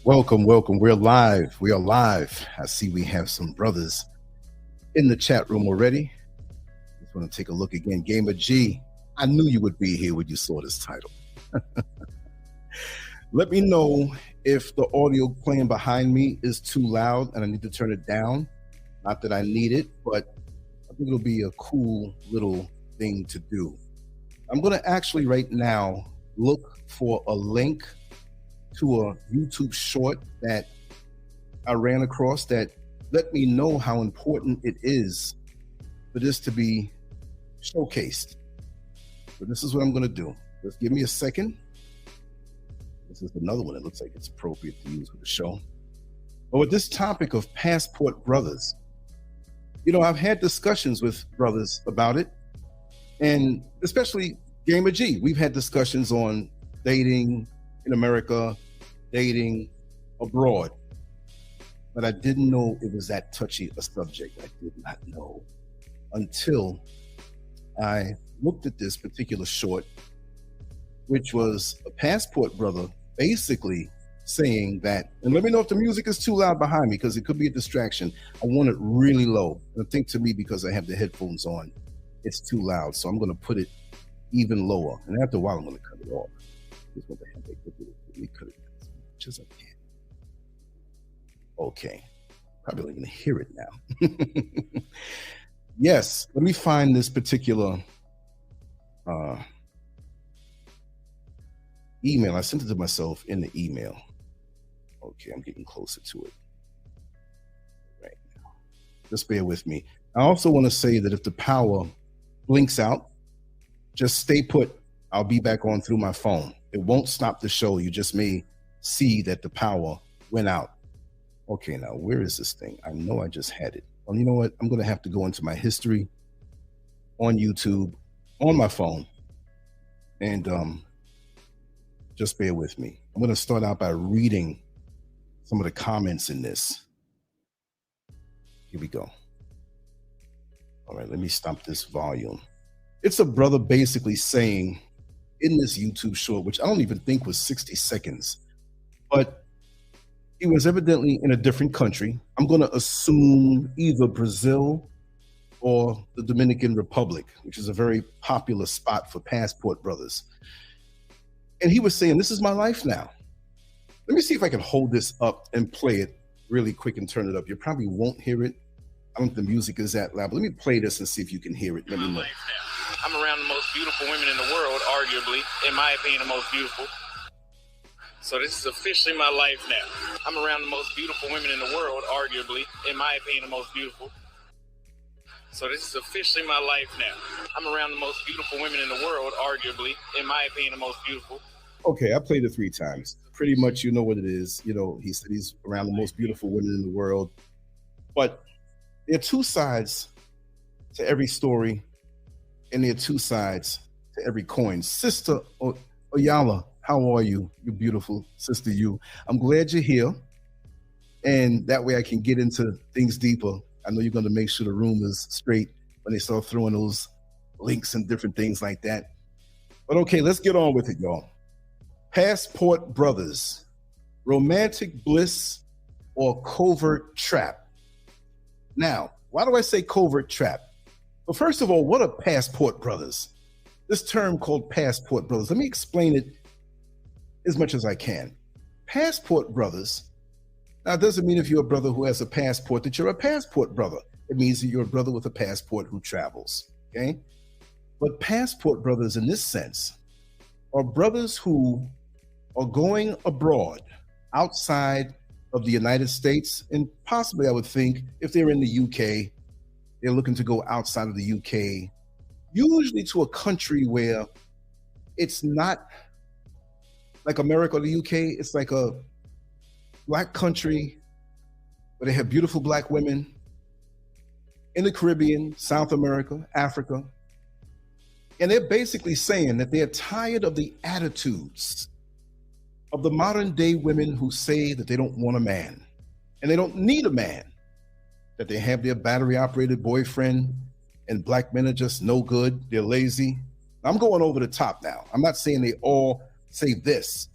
Welcome, welcome. We're live. We are live. I see we have some brothers in the chat room already. Just want to take a look again. Gamer G, I knew you would be here when you saw this title. Let me know if the audio playing behind me is too loud and I need to turn it down. Not that I need it, but I think it'll be a cool little thing to do. I'm going to actually right now look for a link to a YouTube short that I ran across that let me know how important it is for this to be showcased. So this is what I'm going to do. Just give me a second. This is another one that looks like it's appropriate to use with the show. But with this topic of passport brothers, you know, I've had discussions with brothers about it, and especially Gamer G. We've had discussions on dating in America, dating abroad, but I didn't know it was that touchy a subject. I did not know until I looked at this particular short, which was a passport brother basically saying that, and let me know if the music is too loud behind me because it could be a distraction. I want it really low. And I think to me, because I have the headphones on, it's too loud. So I'm going to put it even lower. And after a while, I'm going to cut it off. Just what the hell they could do. Let me cut it as much as I can. Okay. Probably not going to hear it now. Yes. Let me find this particular email. I sent it to myself in the email. Okay, I'm getting closer to it right now. Just bear with me. I also want to say that if the power blinks out, just stay put. I'll be back on through my phone. It won't stop the show. You just may see that the power went out. Okay, now where is this thing? I know I just had it. Well, you know what? I'm going to have to go into my history on YouTube on my phone and just bear with me. I'm going to start out by reading some of the comments in this. Here we go. All right, let me stop this volume. It's a brother basically saying in this YouTube short, which I don't even think was 60 seconds, but he was evidently in a different country. I'm going to assume either Brazil or the Dominican Republic, which is a very popular spot for passport brothers. And he was saying, this is my life now. Let me see if I can hold this up and play it really quick and turn it up. You probably won't hear it. I don't think the music is that loud, but let me play this and see if you can hear it. Let me know. I'm around the most beautiful women in the world, arguably, in my opinion, the most beautiful. So this is officially my life now. I'm around the most beautiful women in the world, arguably, in my opinion, the most beautiful. So this is officially my life now. I'm around the most beautiful women in the world, arguably, in my opinion, the most beautiful. Okay, I played it 3 times. Pretty much you know what it is. You know, he said he's around the most beautiful women in the world. But there are 2 sides to every story, and there are 2 sides to every coin. Sister Oyala, how are you? You beautiful sister, you. I'm glad you're here. And that way I can get into things deeper. I know you're going to make sure the room is straight when they start throwing those links and different things like that. But okay, let's get on with it, y'all. Passport brothers, romantic bliss or covert trap. Now, why do I say covert trap? Well, first of all, what are passport brothers? This term called passport brothers. Let me explain it as much as I can. Passport brothers, now it doesn't mean if you're a brother who has a passport that you're a passport brother. It means that you're a brother with a passport who travels, okay? But passport brothers in this sense are brothers who are going abroad outside of the United States, and possibly I would think if they're in the UK, they're looking to go outside of the UK, usually to a country where it's not like America or the UK, it's like a Black country where they have beautiful Black women in the Caribbean, South America, Africa. And they're basically saying that they're tired of the attitudes of the modern day women who say that they don't want a man and they don't need a man, that they have their battery operated boyfriend and Black men are just no good, they're lazy. I'm going over the top now. I'm not saying they all say this,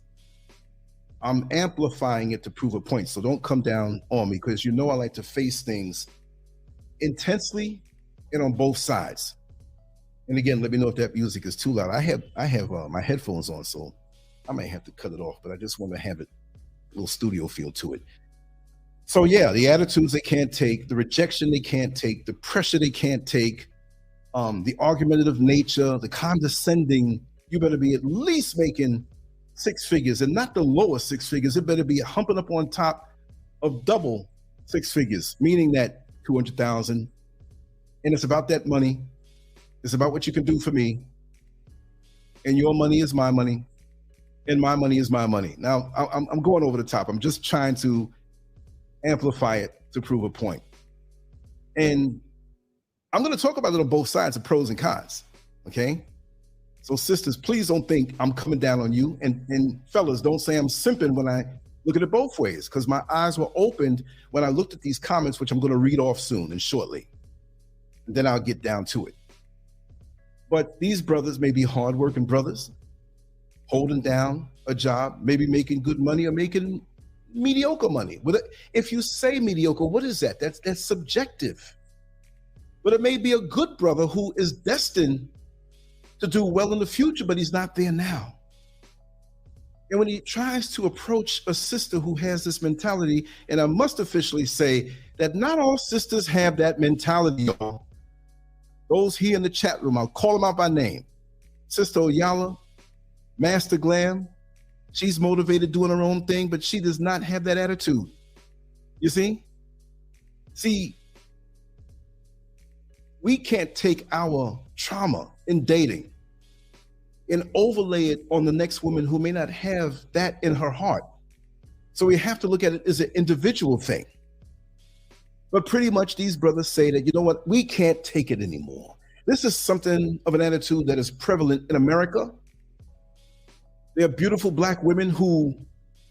I'm amplifying it to prove a point. So don't come down on me, because you know I like to face things intensely and on both sides. And again, let me know if that music is too loud. I have my headphones on, so I may have to cut it off, but I just want to have it a little studio feel to it. So yeah, the attitudes they can't take, the rejection they can't take, the pressure they can't take, the argumentative nature, the condescending. You better be at least making 6 figures, and not the lower 6 figures. It better be humping up on top of double 6 figures, meaning that 200,000. And it's about that money. It's about what you can do for me. And your money is my money, and my money is my money. Now, I'm going over the top. I'm just trying to amplify it to prove a point. And I'm going to talk about it on both sides, the pros and cons, okay? So sisters, please don't think I'm coming down on you. And fellas, don't say I'm simping when I look at it both ways, because my eyes were opened when I looked at these comments, which I'm going to read off soon and shortly. And then I'll get down to it. But these brothers may be hardworking brothers, holding down a job, maybe making good money or making mediocre money. If you say mediocre, what is that? That's subjective. But it may be a good brother who is destined to do well in the future, but he's not there now. And when he tries to approach a sister who has this mentality, and I must officially say that not all sisters have that mentality, y'all. Those here in the chat room, I'll call them out by name. Sister Oyala, Master Glam, she's motivated doing her own thing, but she does not have that attitude. You see? See, we can't take our trauma in dating and overlay it on the next woman who may not have that in her heart. So we have to look at it as an individual thing. But pretty much these brothers say that, you know what, we can't take it anymore. This is something of an attitude that is prevalent in America. There are beautiful Black women who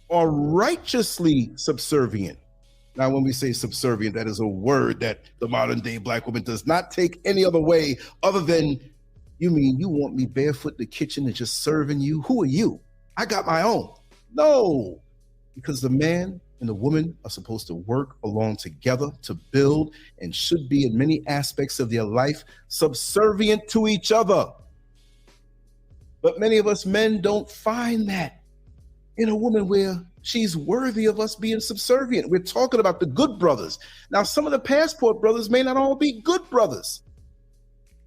are righteously subservient. Now, when we say subservient, that is a word that the modern day Black woman does not take any other way other than, you mean you want me barefoot in the kitchen and just serving you? Who are you? I got my own. No, because the man and the woman are supposed to work along together to build, and should be in many aspects of their life subservient to each other. But many of us men don't find that in a woman where she's worthy of us being subservient. We're talking about the good brothers. Now, some of the passport brothers may not all be good brothers.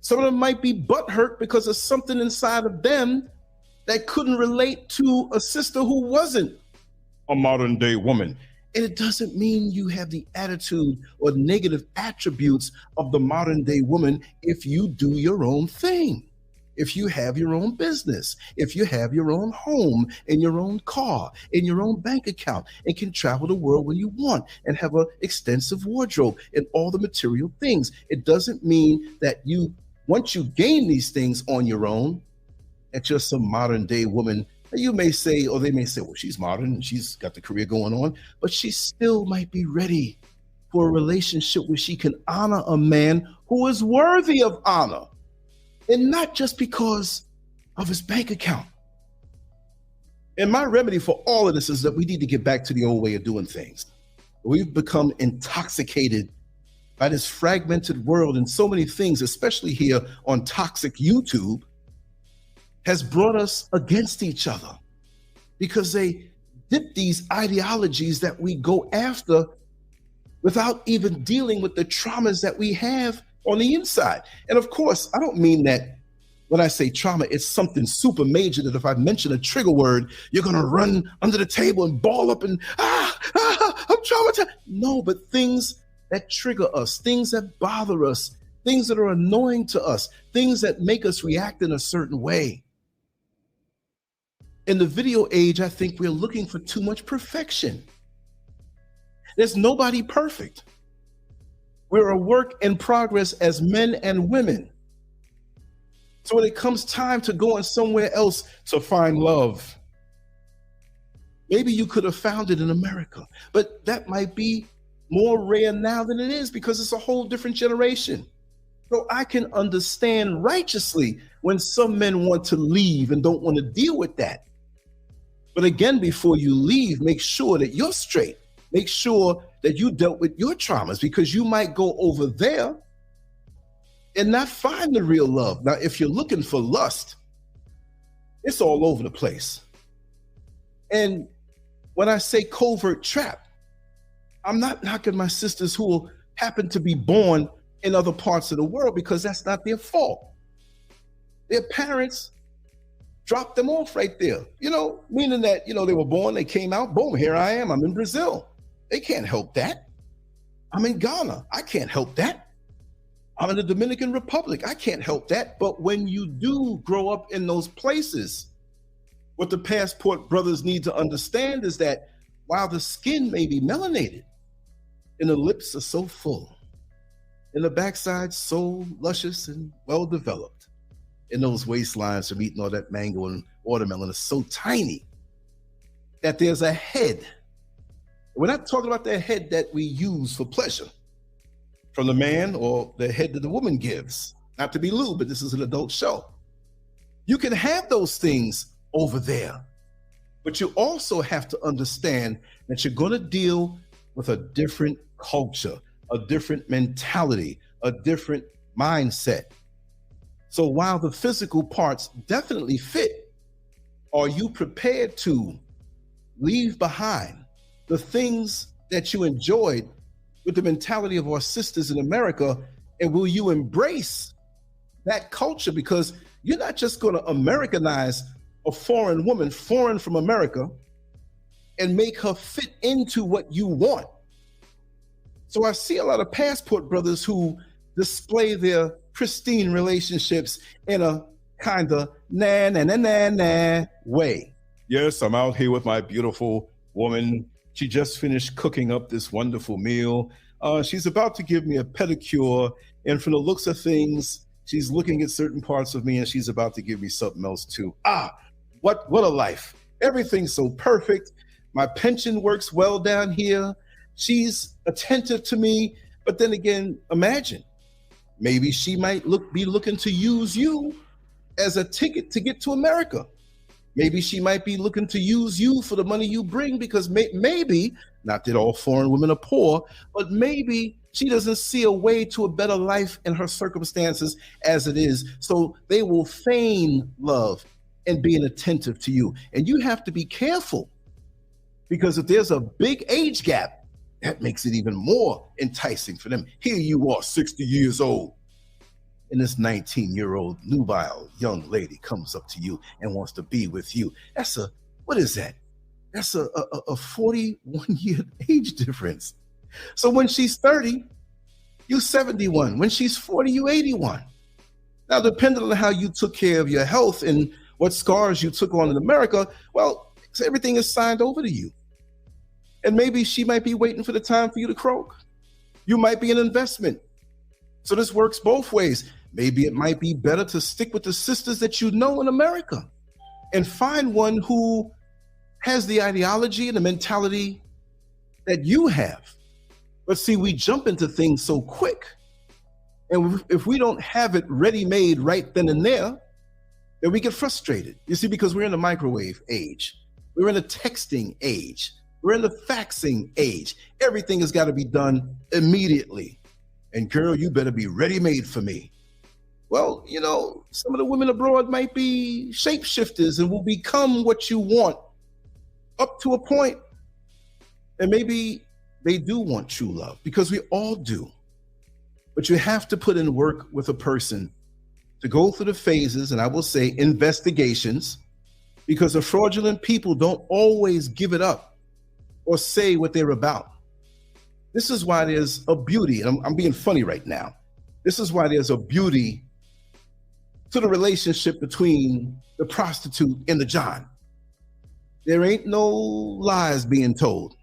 Some of them might be butthurt because of something inside of them that couldn't relate to a sister who wasn't a modern day woman. And it doesn't mean you have the attitude or negative attributes of the modern day woman if you do your own thing. If you have your own business, if you have your own home and your own car and your own bank account and can travel the world when you want and have an extensive wardrobe and all the material things, it doesn't mean that you, once you gain these things on your own, that you're some modern day woman. You may say, or they may say, well, she's modern and she's got the career going on, but she still might be ready for a relationship where she can honor a man who is worthy of honor. And not just because of his bank account. And my remedy for all of this is that we need to get back to the old way of doing things. We've become intoxicated by this fragmented world, and so many things, especially here on toxic YouTube, has brought us against each other because they dip these ideologies that we go after without even dealing with the traumas that we have on the inside. And of course, I don't mean that when I say trauma, it's something super major that if I mention a trigger word, you're gonna run under the table and ball up and, I'm traumatized. No, but things that trigger us, things that bother us, things that are annoying to us, things that make us react in a certain way. In the video age, I think we're looking for too much perfection. There's nobody perfect. We're a work in progress as men and women. So when it comes time to going somewhere else to find love, maybe you could have found it in America, but that might be more rare now than it is because it's a whole different generation. So I can understand righteously when some men want to leave and don't want to deal with that. But again, before you leave, make sure that you're straight. Make sure that you dealt with your traumas, because you might go over there and not find the real love. Now, if you're looking for lust, it's all over the place. And when I say covert trap, I'm not knocking my sisters who happen to be born in other parts of the world, because that's not their fault. Their parents dropped them off right there, meaning that, they were born, they came out, boom, here I am, I'm in Brazil. They can't help that. I'm in Ghana, I can't help that. I'm in the Dominican Republic, I can't help that. But when you do grow up in those places, what the passport brothers need to understand is that while the skin may be melanated, and the lips are so full, and the backside so luscious and well developed, and those waistlines from eating all that mango and watermelon are so tiny that there's a head. We're not talking about the head that we use for pleasure from the man, or the head that the woman gives. Not to be lewd, but this is an adult show. You can have those things over there, but you also have to understand that you're going to deal with a different culture, a different mentality, a different mindset. So while the physical parts definitely fit, are you prepared to leave behind the things that you enjoyed with the mentality of our sisters in America? And will you embrace that culture? Because you're not just going to Americanize a foreign woman, foreign from America, and make her fit into what you want. So I see a lot of passport brothers who display their pristine relationships in a kind of nah way. Yes, I'm out here with my beautiful woman. She just finished cooking up this wonderful meal. She's about to give me a pedicure, and from the looks of things, she's looking at certain parts of me, and she's about to give me something else too. What a life. Everything's so perfect. My pension works well down here. She's attentive to me. But then again, imagine, maybe she might be looking to use you as a ticket to get to America. Maybe she might be looking to use you for the money you bring, because maybe, not that all foreign women are poor, but maybe she doesn't see a way to a better life in her circumstances as it is. So they will feign love and being attentive to you. And you have to be careful, because if there's a big age gap, that makes it even more enticing for them. Here you are, 60 years old, and this 19-year-old nubile young lady comes up to you and wants to be with you. What is that? That's a 41-year age difference. So when she's 30, you're 71. When she's 40, you're 81. Now, depending on how you took care of your health and what scars you took on in America, well, everything is signed over to you. And maybe she might be waiting for the time for you to croak. You might be an investment. So this works both ways. Maybe it might be better to stick with the sisters that you know in America and find one who has the ideology and the mentality that you have. But see, we jump into things so quick. And if we don't have it ready-made right then and there, then we get frustrated. You see, because we're in the microwave age. We're in the texting age. We're in the faxing age. Everything has got to be done immediately. And girl, you better be ready-made for me. Well, some of the women abroad might be shapeshifters and will become what you want up to a point. And maybe they do want true love, because we all do. But you have to put in work with a person to go through the phases, and I will say investigations, because the fraudulent people don't always give it up or say what they're about. This is why there's a beauty, and I'm being funny right now. This is why there's a beauty to the relationship between the prostitute and the John. There ain't no lies being told.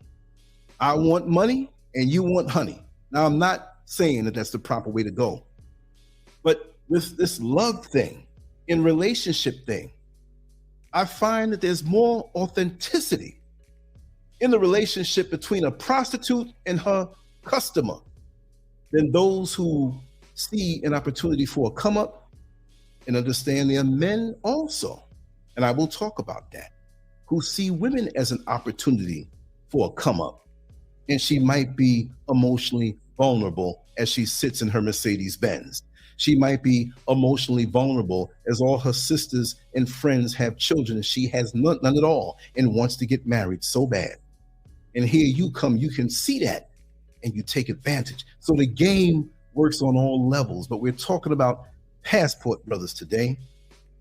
I want money and you want honey. Now, I'm not saying that that's the proper way to go, but with this love thing and relationship thing, I find that there's more authenticity in the relationship between a prostitute and her customer than those who see an opportunity for a come up and understand they are men also. And I will talk about that. who see women as an opportunity for a come up. And she might be emotionally vulnerable as she sits in her Mercedes Benz. She might be emotionally vulnerable as all her sisters and friends have children and she has none at all and wants to get married so bad. And here you come, you can see that and you take advantage. So the game works on all levels, but we're talking about passport brothers today.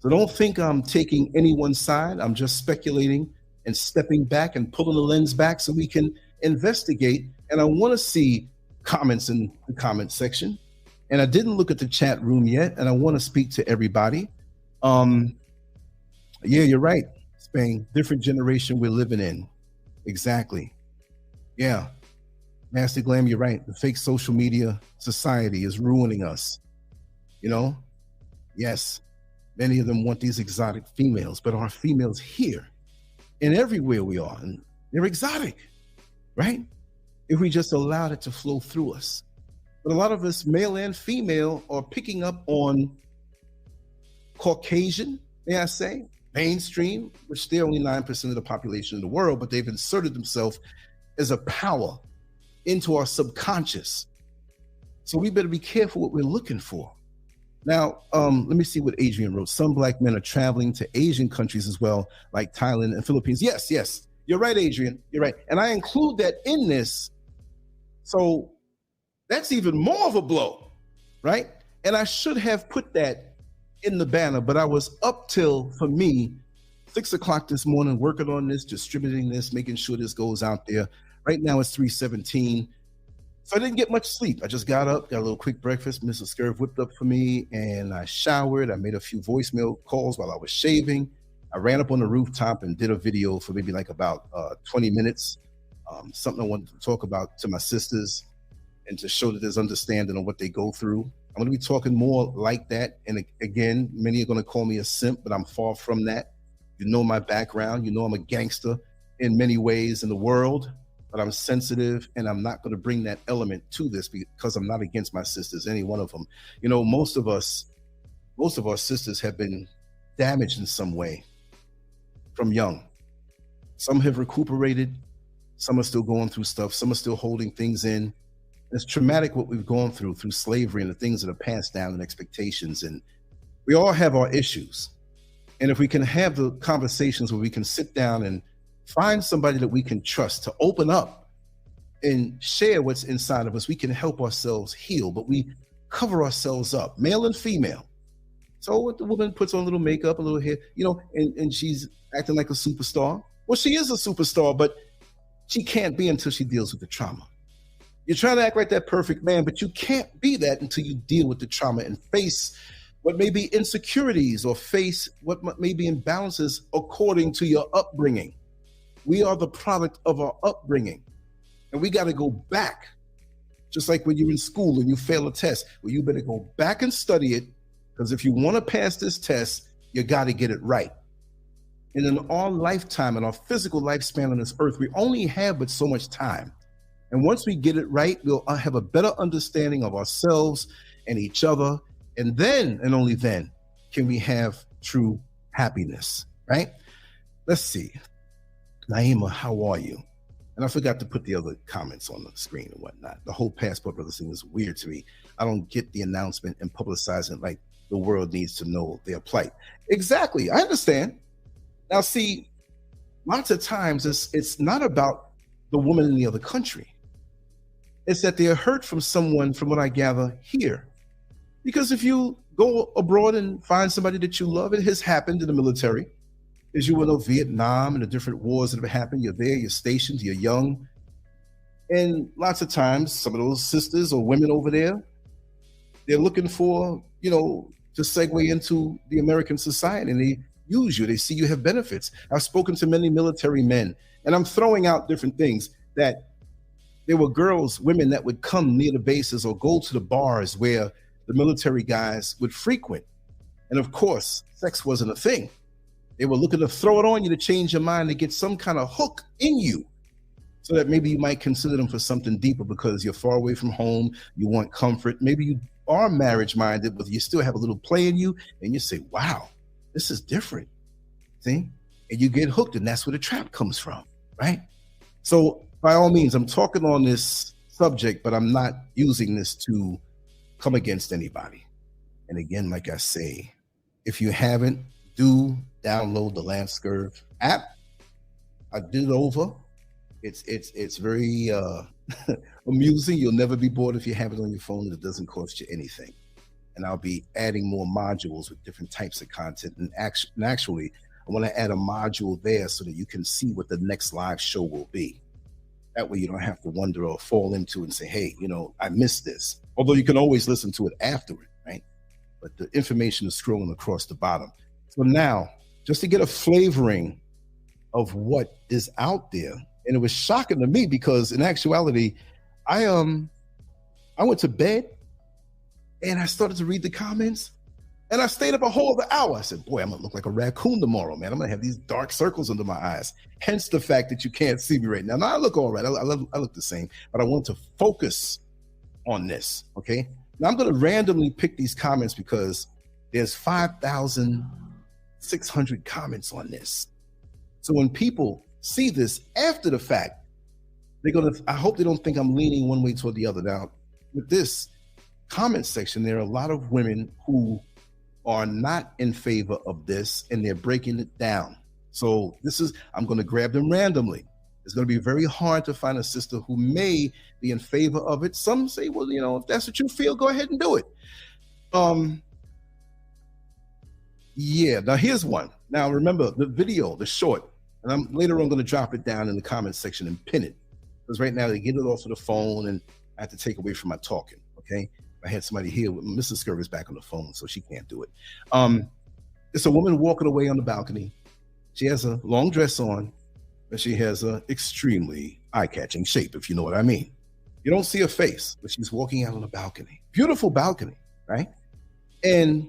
So don't think I'm taking anyone's side. I'm just speculating and stepping back and pulling the lens back so we can investigate. And I want to see comments in the comment section. And I didn't look at the chat room yet, and I want to speak to everybody. Yeah, you're right, Spain. Different generation we're living in. Exactly. Yeah. Master Glam, you're right. The fake social media society is ruining us. You know? Yes. Many of them want these exotic females, but our females here and everywhere we are, and they're exotic, right? If we just allowed it to flow through us. But a lot of us, male and female, are picking up on Caucasian, may I say, mainstream, which they're only 9% of the population in the world, but they've inserted themselves as a power into our subconscious. So we better be careful what we're looking for. Now, let me see what Adrian wrote. Some black men are traveling to Asian countries as well, like Thailand and Philippines. Yes, yes, you're right, Adrian, you're right. And I include that in this. So that's even more of a blow, right? And I should have put that in the banner, but I was up till, for me, 6 o'clock this morning, working on this, distributing this, making sure this goes out there. Right now it's 3:17. So I didn't get much sleep. I just got up, got a little quick breakfast. Mrs. SCURV whipped up for me and I showered. I made a few voicemail calls while I was shaving. I ran up on the rooftop and did a video for maybe like about 20 minutes. Something I wanted to talk about to my sisters and to show that there's understanding on what they go through. I'm gonna be talking more like that. And again, many are gonna call me a simp, but I'm far from that. You know my background. You know I'm a gangster in many ways in the world, but I'm sensitive and I'm not gonna bring that element to this because I'm not against my sisters, any one of them. You know, most of our sisters have been damaged in some way from young. Some have recuperated, some are still going through stuff, some are still holding things in. It's traumatic what we've gone through slavery and the things that are passed down and expectations. And we all have our issues. And if we can have the conversations where we can sit down and find somebody that we can trust to open up and share what's inside of us, we can help ourselves heal, but we cover ourselves up, male and female. So what the woman puts on a little makeup, a little hair, you know, and she's acting like a superstar. Well, she is a superstar, but she can't be until she deals with the trauma. You're trying to act like that perfect man, but you can't be that until you deal with the trauma and face what may be insecurities or face what may be imbalances according to your upbringing. We are the product of our upbringing. And we got to go back, just like when you're in school and you fail a test. Well, you better go back and study it, because if you want to pass this test, you got to get it right. And in our lifetime, in our physical lifespan on this earth, we only have but so much time. And once we get it right, we'll have a better understanding of ourselves and each other. And then, and only then, can we have true happiness, right? Let's see. Naima, how are you? And I forgot to put the other comments on the screen and whatnot. The whole passport brother thing is weird to me. I don't get the announcement and publicizing it like the world needs to know their plight. Exactly, I understand. Now see, lots of times it's not about the woman in the other country. It's that they're hurt from someone, from what I gather, here. Because if you go abroad and find somebody that you love, it has happened in the military. As you will know, Vietnam and the different wars that have happened, you're there, you're stationed, you're young. And lots of times, some of those sisters or women over there, they're looking for, you know, to segue into the American society, and they use you. They see you have benefits. I've spoken to many military men, and I'm throwing out different things that there were girls, women that would come near the bases or go to the bars where the military guys would frequent. And of course, sex wasn't a thing. They were looking to throw it on you to change your mind, to get some kind of hook in you so that maybe you might consider them for something deeper because you're far away from home, you want comfort. Maybe you are marriage minded, but you still have a little play in you and you say, wow, this is different. See? and you get hooked, and that's where the trap comes from, right? So by all means, I'm talking on this subject, but I'm not using this to come against anybody. And again, like I say, if you haven't, do download the Lancescurv app. I did it over. It's very amusing. You'll never be bored if you have it on your phone, and it doesn't cost you anything. And I'll be adding more modules with different types of content. And actually, I want to add a module there so that you can see what the next live show will be. That way you don't have to wonder or fall into and say, hey, you know, I missed this. Although you can always listen to it afterward, right? But the information is scrolling across the bottom. So now, just to get a flavoring of what is out there, and it was shocking to me because in actuality, I went to bed and I started to read the comments, and I stayed up a whole other hour. I said, boy, I'm gonna look like a raccoon tomorrow, man. I'm gonna have these dark circles under my eyes. Hence the fact that you can't see me right now. Now I look all right. I look the same, but I want to focus on this, okay? Now I'm gonna randomly pick these comments because there's 5,600 comments on this. So when people see this after the fact, I hope they don't think I'm leaning one way toward the other. Now, with this comment section, there are a lot of women who are not in favor of this, and they're breaking it down. So I'm going to grab them randomly. It's going to be very hard to find a sister who may be in favor of it. Some say, well, you know, if that's what you feel, go ahead and do it. Yeah, now here's one. Now remember the video, the short, and later on going to drop it down in the comment section and pin it. Because right now they get it off of the phone and I have to take away from my talking, okay? I had somebody here, Mrs. SCURV is back on the phone, so she can't do it. It's a woman walking away on the balcony. She has a long dress on, and she has an extremely eye-catching shape, if you know what I mean. You don't see her face, but she's walking out on the balcony. Beautiful balcony, right? And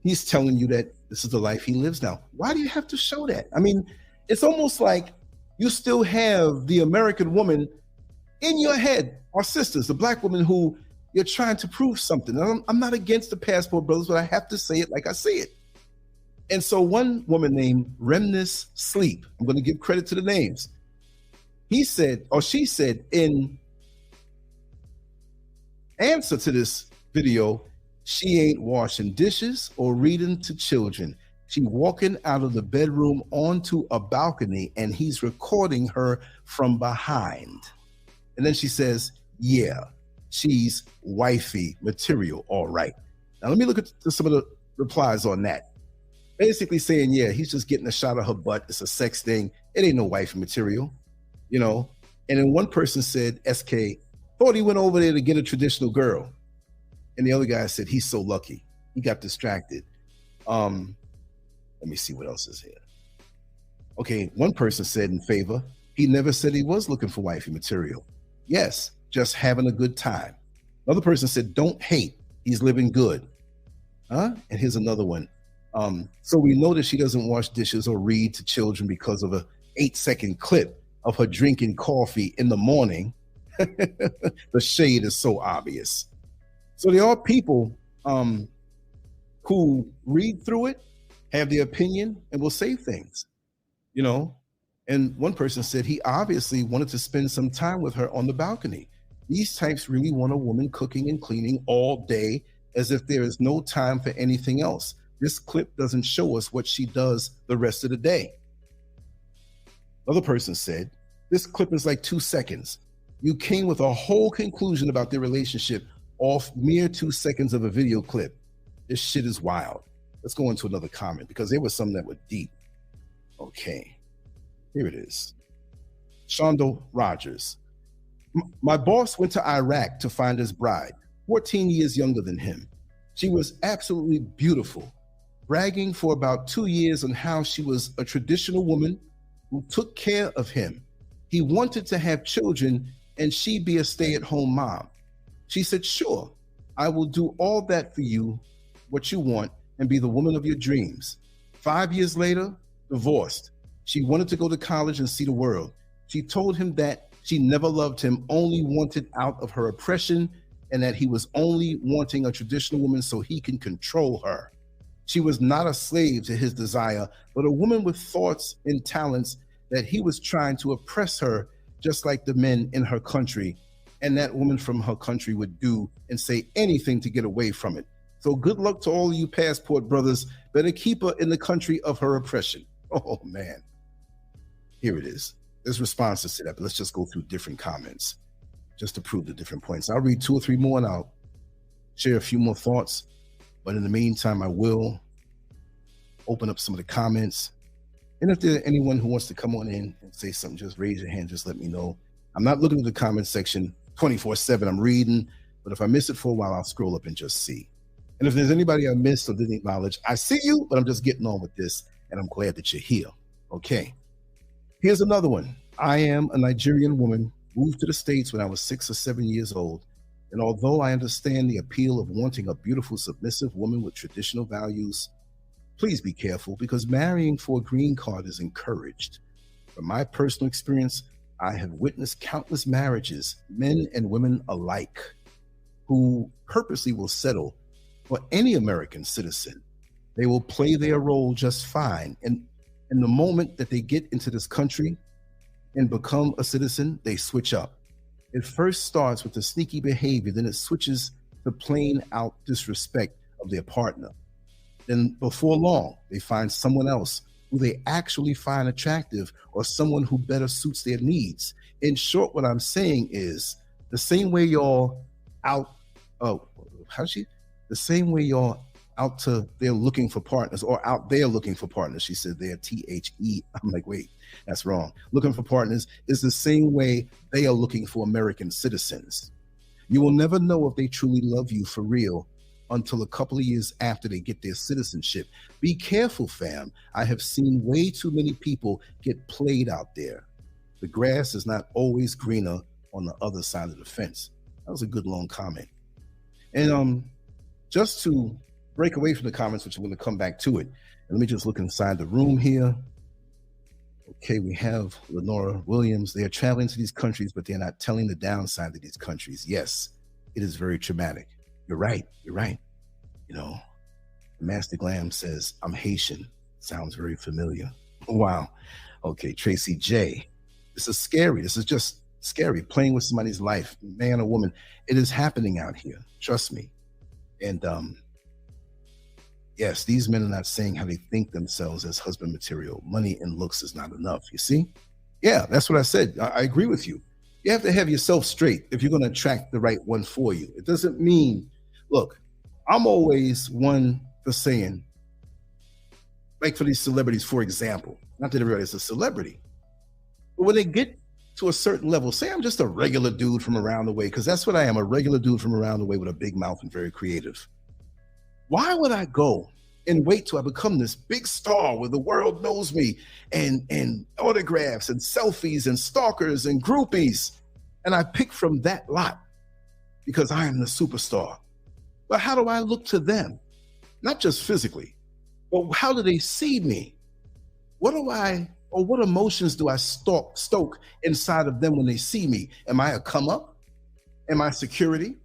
he's telling you that this is the life he lives now. Why do you have to show that? I mean, it's almost like you still have the American woman in your head, our sisters, the black woman who you're trying to prove something. I'm not against the passport brothers, but I have to say it like I see it. And so one woman named Remnus Sleep, I'm going to give credit to the names. He said, or she said, in answer to this video, she ain't washing dishes or reading to children. She walking out of the bedroom onto a balcony and he's recording her from behind. And then she says, yeah, she's wifey material, all right. Now let me look at some of the replies on that. Basically saying, yeah, he's just getting a shot of her butt. It's a sex thing. It ain't no wifey material, you know? And then one person said, SK, thought he went over there to get a traditional girl. And the other guy said, he's so lucky. He got distracted. Let me see what else is here. Okay, one person said in favor, he never said he was looking for wifey material. Yes, just having a good time. Another person said, don't hate, he's living good. Huh? And here's another one. So we know that she doesn't wash dishes or read to children because of a 8-second clip of her drinking coffee in the morning. The shade is so obvious. So there are people who read through it, have their opinion, and will say things, you know? And one person said he obviously wanted to spend some time with her on the balcony. These types really want a woman cooking and cleaning all day as if there is no time for anything else. This clip doesn't show us what she does the rest of the day. Another person said, this clip is like 2 seconds. You came with a whole conclusion about their relationship off mere 2 seconds of a video clip. This shit is wild. Let's go into another comment because there was some that were deep. Okay, here it is. Shondo Rogers. My boss went to Iraq to find his bride, 14 years younger than him. She was absolutely beautiful, bragging for about 2 years on how she was a traditional woman who took care of him. He wanted to have children and she be a stay-at-home mom. She said, sure, I will do all that for you, what you want, and be the woman of your dreams. 5 years later, divorced. She wanted to go to college and see the world. She told him that she never loved him, only wanted out of her oppression, and that he was only wanting a traditional woman so he can control her. She was not a slave to his desire, but a woman with thoughts and talents that he was trying to oppress her, just like the men in her country. And that woman from her country would do and say anything to get away from it. So good luck to all of you passport brothers. Better keep her in the country of her oppression. Oh, man. Here it is. There's responses to that, but let's just go through different comments just to prove the different points. I'll read 2 or 3 more and I'll share a few more thoughts. But in the meantime, I will open up some of the comments. And if there's anyone who wants to come on in and say something, just raise your hand. Just let me know. I'm not looking at the comment section 24/7. I'm reading, but if I miss it for a while, I'll scroll up and just see. And if there's anybody I missed or didn't acknowledge, I see you, but I'm just getting on with this, and I'm glad that you're here. Okay. Here's another one. I am a Nigerian woman, moved to the States when I was 6 or 7 years old. And although I understand the appeal of wanting a beautiful, submissive woman with traditional values, please be careful because marrying for a green card is encouraged. From my personal experience, I have witnessed countless marriages, men and women alike, who purposely will settle for any American citizen. They will play their role just fine. And in the moment that they get into this country and become a citizen, they switch up. It first starts with the sneaky behavior, then it switches to plain out disrespect of their partner. Then before long, they find someone else who they actually find attractive or someone who better suits their needs. In short, what I'm saying is the same way y'all out, the same way y'all out to, they're looking for partners or out there looking for partners. She said they're THE. I'm like, wait, that's wrong. Looking for partners is the same way they are looking for American citizens. You will never know if they truly love you for real until a couple of years after they get their citizenship. Be careful, fam. I have seen way too many people get played out there. The grass is not always greener on the other side of the fence. That was a good long comment. And just to break away from the comments, which I'm going to come back to it, and let me just look inside the room here. Okay, we have Lenora Williams. They are traveling to these countries, but they're not telling the downside of these countries. Yes, it is very traumatic. You're right. You're right. You know, Master Glam says, I'm Haitian. Sounds very familiar. Wow. Okay, Tracy J. This is scary. This is just scary. Playing with somebody's life, man or woman. It is happening out here. Trust me. And yes, these men are not saying how they think themselves as husband material. Money and looks is not enough. You see? Yeah, that's what I said. I agree with you. You have to have yourself straight if you're going to attract the right one for you. It doesn't mean, look, I'm always one for saying, like for these celebrities, for example, not that everybody's a celebrity, but when they get to a certain level, say I'm just a regular dude from around the way, because that's what I am, a regular dude from around the way with a big mouth and very creative. Why would I go and wait till I become this big star where the world knows me and autographs and selfies and stalkers and groupies, and I pick from that lot because I am the superstar? But how do I look to them? Not just physically, but how do they see me? What emotions do I stoke inside of them when they see me? Am I a come up? Am I security?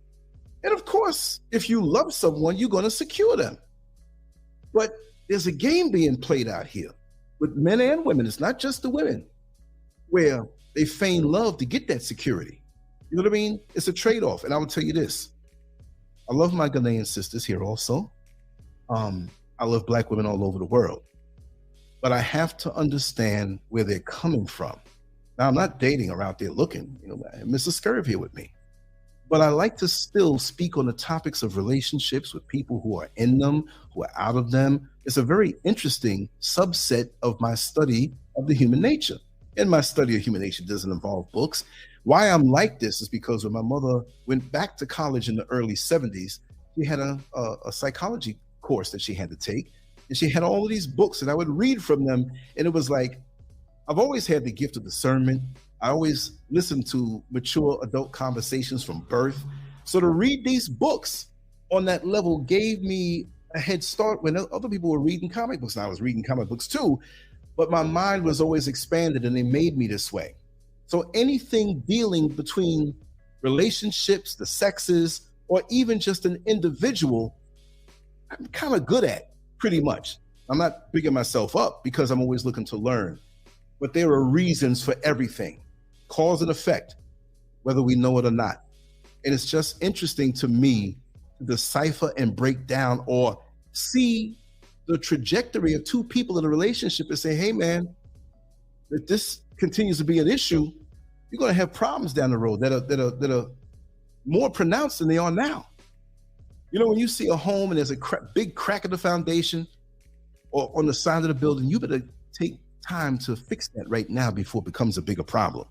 And of course, if you love someone, you're going to secure them. But there's a game being played out here with men and women. It's not just the women, where they feign love to get that security. You know what I mean? It's a trade-off. And I will tell you this. I love my Ghanaian sisters here also. I love Black women all over the world. But I have to understand where they're coming from. Now, I'm not dating or out there looking. You know, Mrs. SCURV here with me. But I like to still speak on the topics of relationships with people who are in them, who are out of them. It's a very interesting subset of my study of the human nature. And my study of human nature doesn't involve books. Why I'm like this is because when my mother went back to college in the early 70s, she had a psychology course that she had to take. And she had all of these books and I would read from them. And it was like, I've always had the gift of discernment. I always listened to mature adult conversations from birth. So to read these books on that level gave me a head start when other people were reading comic books. And I was reading comic books too, but my mind was always expanded and they made me this way. So anything dealing between relationships, the sexes, or even just an individual, I'm kind of good at pretty much. I'm not bigging myself up because I'm always looking to learn, but there are reasons for everything, cause and effect, whether we know it or not. And it's just interesting to me to decipher and break down or see the trajectory of two people in a relationship and say, hey man, if this continues to be an issue, you're going to have problems down the road that are more pronounced than they are now. You know, when you see a home and there's a big crack in the foundation or on the side of the building, you better take time to fix that right now before it becomes a bigger problem.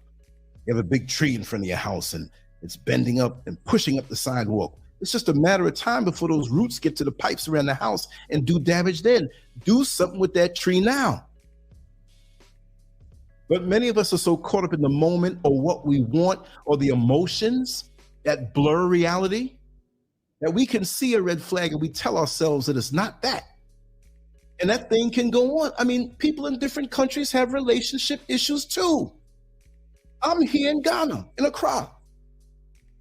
You have a big tree in front of your house and it's bending up and pushing up the sidewalk. It's just a matter of time before those roots get to the pipes around the house and do damage then. Do something with that tree now. But many of us are so caught up in the moment or what we want or the emotions that blur reality that we can see a red flag and we tell ourselves that it's not that. And that thing can go on. I mean, people in different countries have relationship issues too. I'm here in Ghana, in Accra,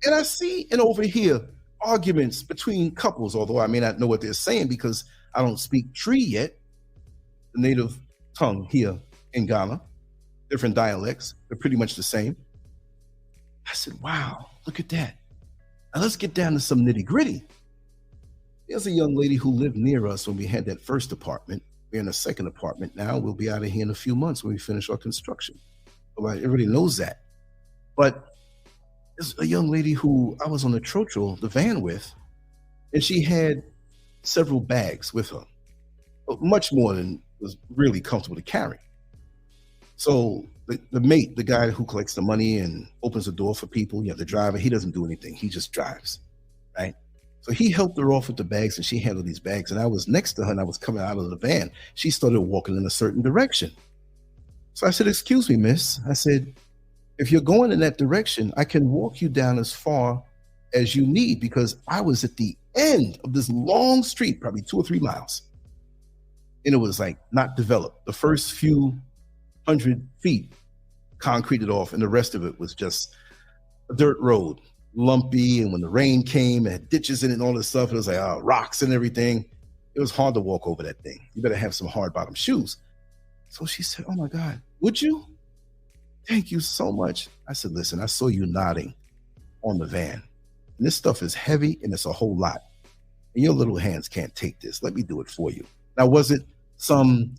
and I see and overhear arguments between couples, although I may not know what they're saying because I don't speak Tree yet, the native tongue here in Ghana, different dialects, they're pretty much the same. I said, wow, look at that. Now let's get down to some nitty gritty. There's a young lady who lived near us when we had that first apartment. We're in a second apartment now. We'll be out of here in a few months when we finish our construction. Well, everybody knows that. But there's a young lady who I was on the trotro, the van with, and she had several bags with her, much more than was really comfortable to carry. So the mate, the guy who collects the money and opens the door for people, you know, the driver, he doesn't do anything. He just drives, right? So he helped her off with the bags and she handled these bags. And I was next to her and I was coming out of the van. She started walking in a certain direction. So I said, excuse me, miss. I said, if you're going in that direction, I can walk you down as far as you need because I was at the end of this long street, probably 2 or 3 miles. And it was like not developed. The first few 100 feet concreted off and the rest of it was just a dirt road, lumpy. And when the rain came, it had ditches in it and all this stuff. It was like rocks and everything. It was hard to walk over that thing. You better have some hard bottom shoes. So she said, oh my God, would you? Thank you so much. I said, listen, I saw you nodding on the van. And this stuff is heavy and it's a whole lot. And your little hands can't take this. Let me do it for you. Now, was it some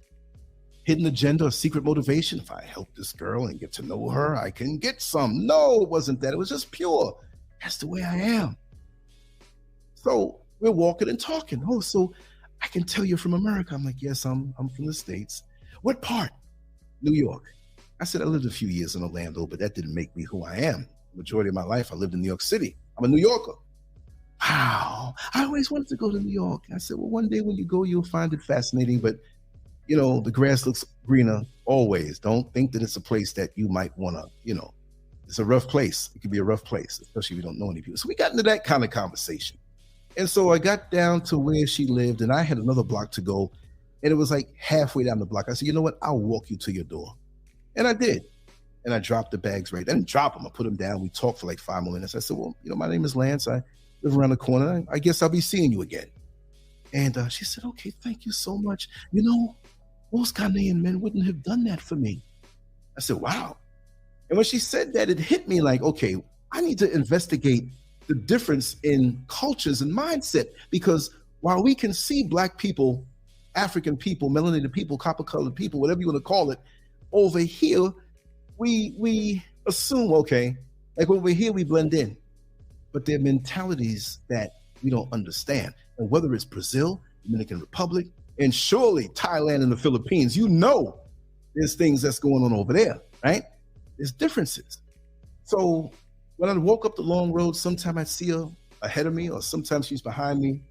hidden agenda or secret motivation? If I help this girl and get to know her, I can get some. No, it wasn't that. It was just pure. That's the way I am. So we're walking and talking. Oh, so I can tell you're from America. I'm like, yes, I'm from the States. What part? New York. I said, I lived a few years in Orlando, but that didn't make me who I am. The majority of my life, I lived in New York City. I'm a New Yorker. Wow. I always wanted to go to New York. I said, well, one day when you go, you'll find it fascinating, but you know, the grass looks greener always. Don't think that it's a place that you might want to, you know, it's a rough place. It could be a rough place, especially if you don't know any people. So we got into that kind of conversation. And so I got down to where she lived and I had another block to go. And it was like halfway down the block. I said, you know what? I'll walk you to your door. And I did. And I dropped the bags right. I didn't drop them. I put them down. We talked for like 5 more minutes. I said, well, you know, my name is Lance. I live around the corner. I guess I'll be seeing you again. And she said, okay, thank you so much. You know, most Ghanaian men wouldn't have done that for me. I said, wow. And when she said that, it hit me like, okay, I need to investigate the difference in cultures and mindset, because while we can see Black people, African people, melanated people, copper-colored people, whatever you want to call it, over here, we assume, okay, like over here we blend in, but there are mentalities that we don't understand. And whether it's Brazil, Dominican Republic, and surely Thailand and the Philippines, you know, there's things that's going on over there, right? There's differences. So when I woke up the long road, sometimes I'd see her ahead of me, or sometimes she's behind me,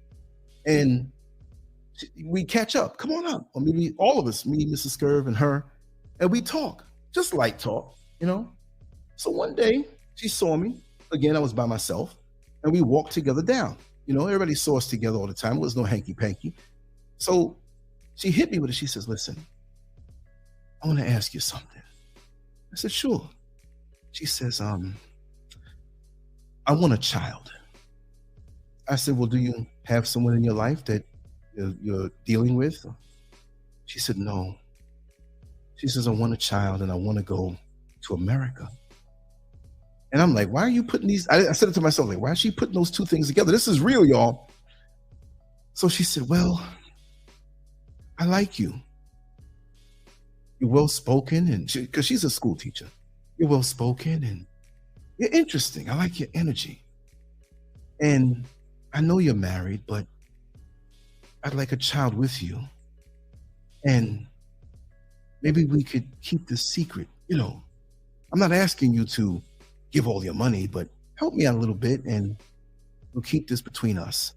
and we catch up. Come on up. Or maybe all of us, me, Mrs. SCURV, and her, and we talk, just light talk, you know? So one day she saw me. Again, I was by myself, and we walked together down. You know, everybody saw us together all the time. There was no hanky-panky. So she hit me with it. She says, listen, I want to ask you something. I said, sure. She says, I want a child. I said, well, do you have someone in your life that you're dealing with? She said, no. She says, I want a child and I want to go to America. And I'm like, why are you putting these? I said it to myself, like, why is she putting those two things together? This is real, y'all. So she said, well, I like you. You're well-spoken, and because she's a school teacher. You're well-spoken and you're interesting. I like your energy. And I know you're married, but I'd like a child with you. And maybe we could keep this secret. You know, I'm not asking you to give all your money, but help me out a little bit and we'll keep this between us.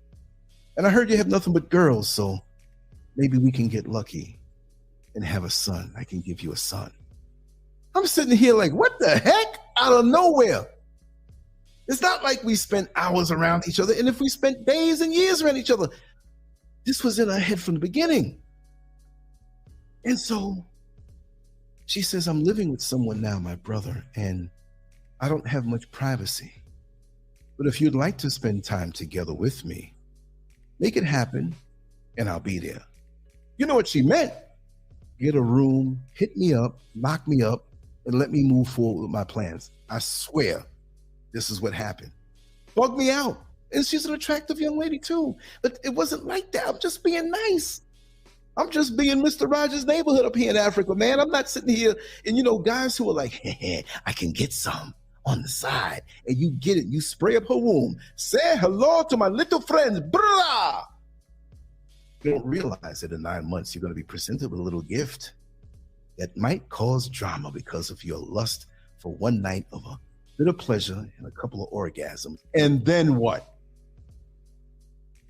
And I heard you have nothing but girls, so maybe we can get lucky and have a son. I can give you a son. I'm sitting here like, what the heck? Out of nowhere. It's not like we spent hours around each other. And if we spent days and years around each other, this was in our head from the beginning. And so she says, I'm living with someone now, my brother, and I don't have much privacy. But if you'd like to spend time together with me, make it happen and I'll be there. You know what she meant? Get a room, hit me up, knock me up, and let me move forward with my plans. I swear this is what happened. Bug me out. And she's an attractive young lady too. But it wasn't like that. I'm just being nice. I'm just being Mr. Rogers' neighborhood up here in Africa, man. I'm not sitting here and, you know, guys who are like, hey, I can get some on the side. And you get it. You spray up her womb. Say hello to my little friends. Brah! You don't realize that in 9 months, you're going to be presented with a little gift that might cause drama because of your lust for one night of a bit of pleasure and a couple of orgasms. And then what?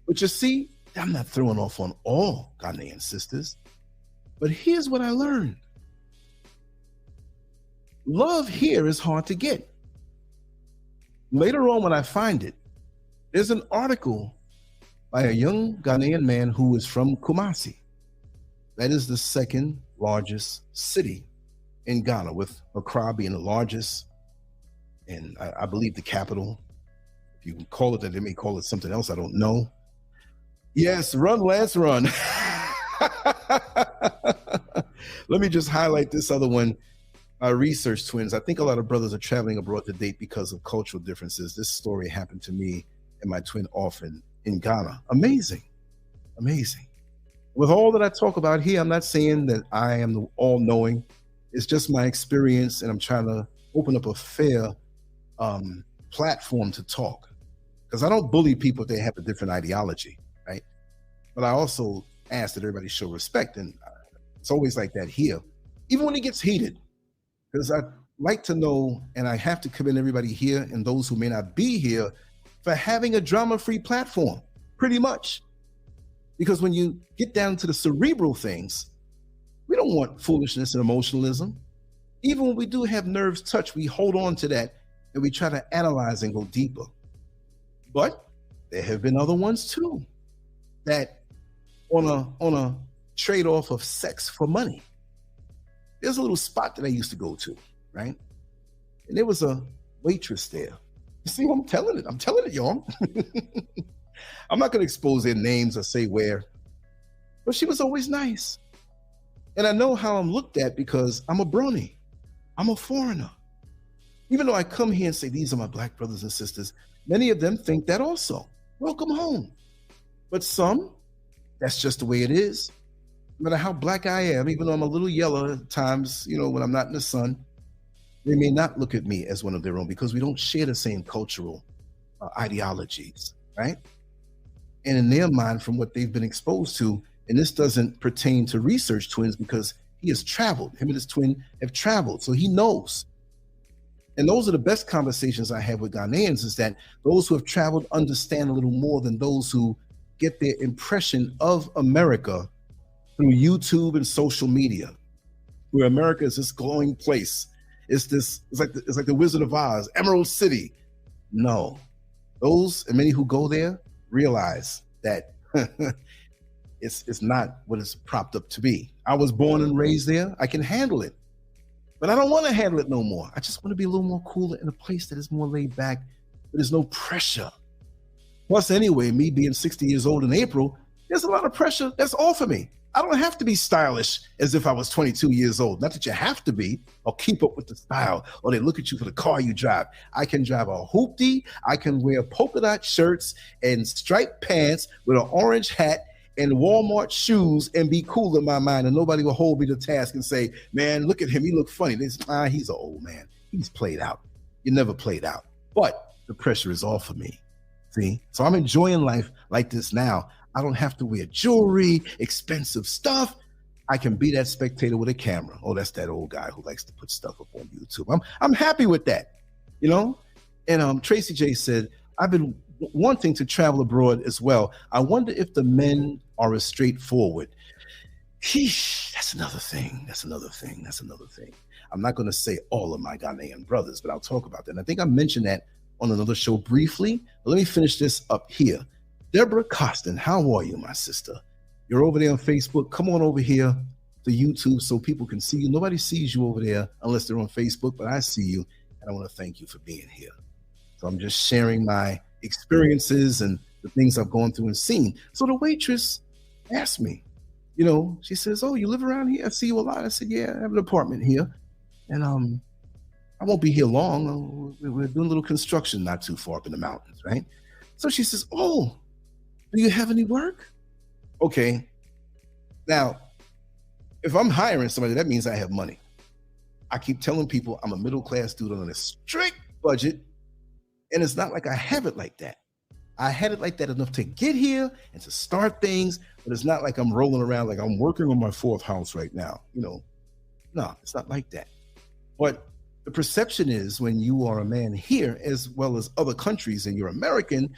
But you see, I'm not throwing off on all Ghanaian sisters, but here's what I learned. Love here is hard to get. Later on when I find it, there's an article by a young Ghanaian man who is from Kumasi. That is the second largest city in Ghana, with Accra being the largest, and I believe the capital. If you can call it that, they may call it something else, I don't know. Yes, run, Lance, run. Let me just highlight this other one. Research twins. I think a lot of brothers are traveling abroad to date because of cultural differences. This story happened to me and my twin orphan in Ghana. Amazing, amazing. With all that I talk about here, I'm not saying that I am the all-knowing. It's just my experience, and I'm trying to open up a fair platform to talk. Because I don't bully people if they have a different ideology, right? But I also ask that everybody show respect, and it's always like that here, even when it gets heated. Because I like to know, and I have to commend everybody here and those who may not be here for having a drama-free platform, pretty much. Because when you get down to the cerebral things, we don't want foolishness and emotionalism. Even when we do have nerves touched, we hold on to that and we try to analyze and go deeper. But there have been other ones too, that on a trade-off of sex for money. There's a little spot that I used to go to, right? And there was a waitress there. You see what I'm telling it? I'm telling it, y'all. I'm not going to expose their names or say where, but she was always nice. And I know how I'm looked at because I'm a brony. I'm a foreigner. Even though I come here and say, these are my black brothers and sisters, many of them think that also. Welcome home. But some, that's just the way it is. No matter how black I am, even though I'm a little yellow at times, you know, when I'm not in the sun, they may not look at me as one of their own because we don't share the same cultural ideologies, right? And in their mind, from what they've been exposed to, and this doesn't pertain to research twins because he has traveled, him and his twin have traveled, so he knows. And those are the best conversations I have with Ghanaians, is that those who have traveled understand a little more than those who get their impression of America through YouTube and social media, where America is this glowing place. It's like the Wizard of Oz, Emerald City. No, those and many who go there realize that it's not what it's propped up to be. I was born and raised there. I can handle it, but I don't want to handle it no more. I just want to be a little more cooler in a place that is more laid back, but there's no pressure. Plus, anyway, me being 60 years old in April, There's a lot of pressure that's off of me. I don't have to be stylish as if I was 22 years old. Not that you have to be or keep up with the style or they look at you for the car you drive. I can drive a hoopty. I can wear polka dot shirts and striped pants with an orange hat and Walmart shoes and be cool in my mind, and nobody will hold me to task and say, man, look at him. He look funny. He's an old man. He's played out. You never played out. But the pressure is off of me. See? So I'm enjoying life like this now. I don't have to wear jewelry, expensive stuff. I can be that spectator with a camera. Oh, that's that old guy who likes to put stuff up on YouTube. I'm happy with that, you know? And Tracy J said, I've been wanting to travel abroad as well. I wonder if the men are as straightforward. Sheesh, that's another thing. I'm not going to say all of my Ghanaian brothers, but I'll talk about that. And I think I mentioned that on another show briefly. But let me finish this up here. Deborah Costin, how are you, my sister? You're over there on Facebook. Come on over here to YouTube so people can see you. Nobody sees you over there unless they're on Facebook, but I see you, and I want to thank you for being here. So I'm just sharing my experiences and the things I've gone through and seen. So the waitress asked me, you know, she says, oh, you live around here? I see you a lot. I said, yeah, I have an apartment here. And I won't be here long. We're doing a little construction not too far up in the mountains, right? So she says, oh, do you have any work? Okay. Now, if I'm hiring somebody, that means I have money. I keep telling people I'm a middle-class dude on a strict budget, and it's not like I have it like that. I had it like that enough to get here and to start things, but it's not like I'm rolling around like I'm working on my fourth house right now. You know, no, it's not like that. But the perception is when you are a man here, as well as other countries, and you're American,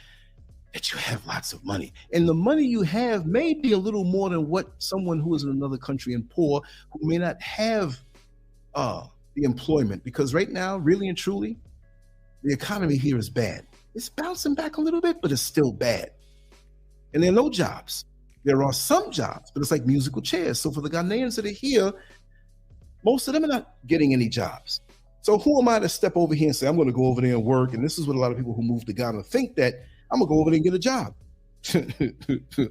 that you have lots of money. And the money you have may be a little more than what someone who is in another country and poor, who may not have the employment. Because right now, really and truly, the economy here is bad. It's bouncing back a little bit, but it's still bad. And there are no jobs. There are some jobs, but it's like musical chairs. So for the Ghanaians that are here, most of them are not getting any jobs. So who am I to step over here and say, I'm going to go over there and work? And this is what a lot of people who move to Ghana think, that I'm going to go over there and get a job.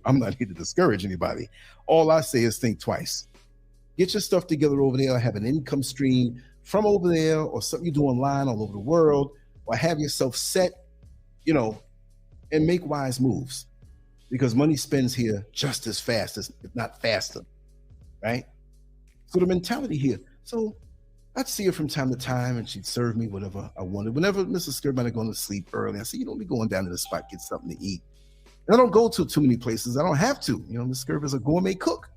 I'm not here to discourage anybody. All I say is think twice. Get your stuff together over there, have an income stream from over there, or something you do online all over the world, or have yourself set, you know, and make wise moves, because money spends here just as fast, as if not faster, right? So the mentality here. So I'd see her from time to time, and she'd serve me whatever I wanted. Whenever Mrs. SCURV might have gone to sleep early, I said, you don't be going down to the spot, get something to eat. And I don't go to too many places. I don't have to. You know, Mrs. SCURV is a gourmet cook.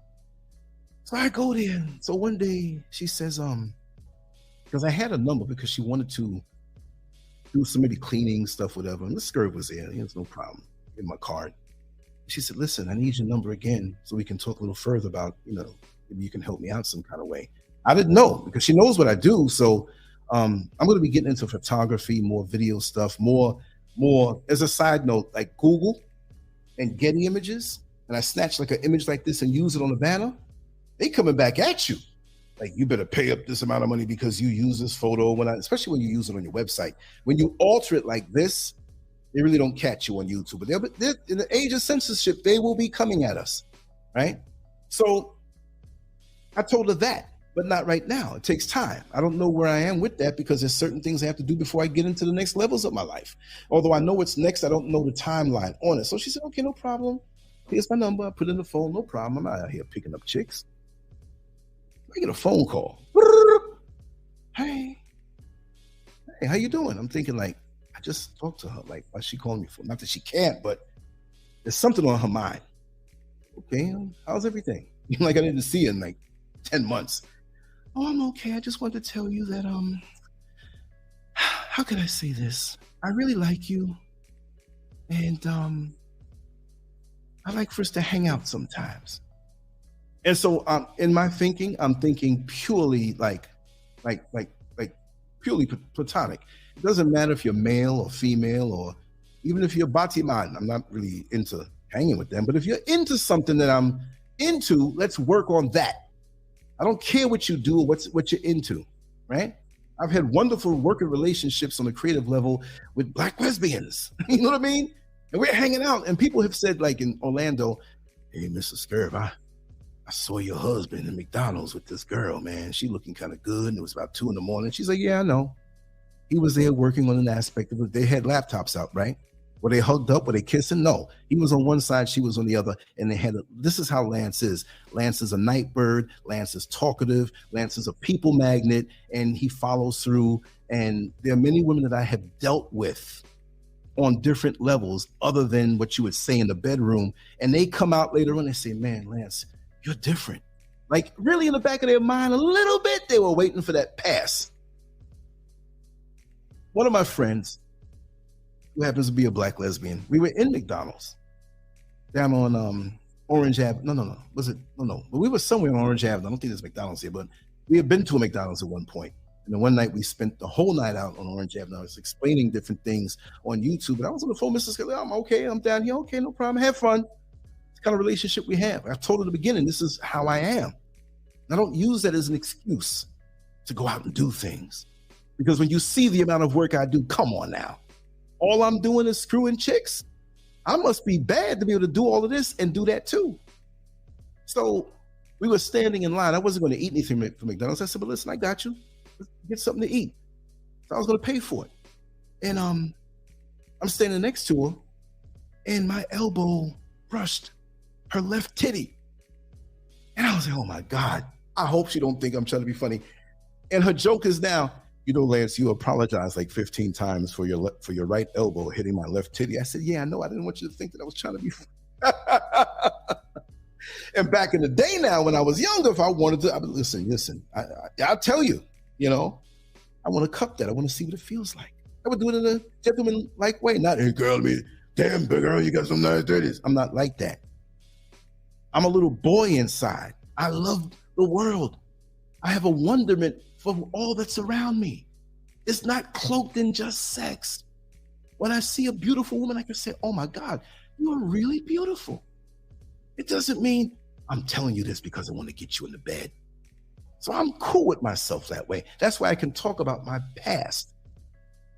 So I go there. So one day she says, because I had a number because she wanted to do some maybe cleaning stuff, whatever. And Mrs. SCURV was there. There's no problem. Give my card. She said, listen, I need your number again so we can talk a little further about, you know, maybe you can help me out some kind of way. I didn't know, because she knows what I do. So I'm going to be getting into photography, more video stuff, more as a side note, like Google and Getty images. And I snatch like an image like this and use it on a banner. They coming back at you. Like, you better pay up this amount of money because you use this photo, especially when you use it on your website. When you alter it like this, they really don't catch you on YouTube. But they're in the age of censorship, they will be coming at us, right? So I told her that, but not right now. It takes time. I don't know where I am with that, because there's certain things I have to do before I get into the next levels of my life. Although I know what's next, I don't know the timeline on it. So she said, okay, no problem. Here's my number. I put it in the phone, no problem. I'm not out here picking up chicks. I get a phone call. Hey, how you doing? I'm thinking, like, I just talked to her. Like, why's she calling me for? Not that she can't, but there's something on her mind. Okay, how's everything? Like, I didn't see her in like 10 months. Oh, I'm okay. I just wanted to tell you that, how can I say this? I really like you. And I like for us to hang out sometimes. And so in my thinking, I'm thinking purely like purely platonic. It doesn't matter if you're male or female, or even if you're Batiman. I'm not really into hanging with them, but if you're into something that I'm into, let's work on that. I don't care what you do or what you're into, right? I've had wonderful working relationships on a creative level with Black lesbians. You know what I mean? And we're hanging out, and people have said, like in Orlando, Hey, Mr. Scurv, I saw your husband in McDonald's with this girl, man. She looking kind of good. And it was about 2 a.m. She's like, yeah, I know. He was there working on an aspect of it. They had laptops out, right? Were they hugged up? Were they kissing? No. He was on one side, she was on the other. And they had this is how Lance is. Lance is a night bird. Lance is talkative. Lance is a people magnet, and he follows through. And there are many women that I have dealt with on different levels other than what you would say in the bedroom. And they come out later on and say, man, Lance, you're different. Like really in the back of their mind, a little bit, they were waiting for that pass. One of my friends, who happens to be a black lesbian, we were in McDonald's down on Orange Avenue. No. Was it? No. But we were somewhere on Orange Avenue. I don't think there's McDonald's here, but we had been to a McDonald's at one point. And then one night we spent the whole night out on Orange Avenue. I was explaining different things on YouTube. And I was on the phone, Mrs. Kelly, I'm okay. I'm down here. Okay, no problem. Have fun. It's the kind of relationship we have. I told her at the beginning, this is how I am. I don't use that as an excuse to go out and do things. Because when you see the amount of work I do, come on now. All I'm doing is screwing chicks. I must be bad to be able to do all of this and do that too. So we were standing in line. I wasn't going to eat anything from McDonald's. I said, but listen, I got you. Let's get something to eat. So I was going to pay for it. And I'm standing next to her, and my elbow brushed her left titty. And I was like, oh my God, I hope she don't think I'm trying to be funny. And her joke is now, you know, Lance, you apologized like 15 times for your right elbow hitting my left titty. I said, yeah, I know. I didn't want you to think that I was trying to be funny. And back in the day now, when I was younger, if I wanted to, listen, I'll tell you, you know, I want to cup that. I want to see what it feels like. I would do it in a gentleman-like way. Not, hey, girl, damn, big girl, you got some nice titties. I'm not like that. I'm a little boy inside. I love the world. I have a wonderment for all that's around me. It's not cloaked in just sex. When I see a beautiful woman, I can say, oh my God, you are really beautiful. It doesn't mean I'm telling you this because I want to get you in the bed. So I'm cool with myself that way. That's why I can talk about my past.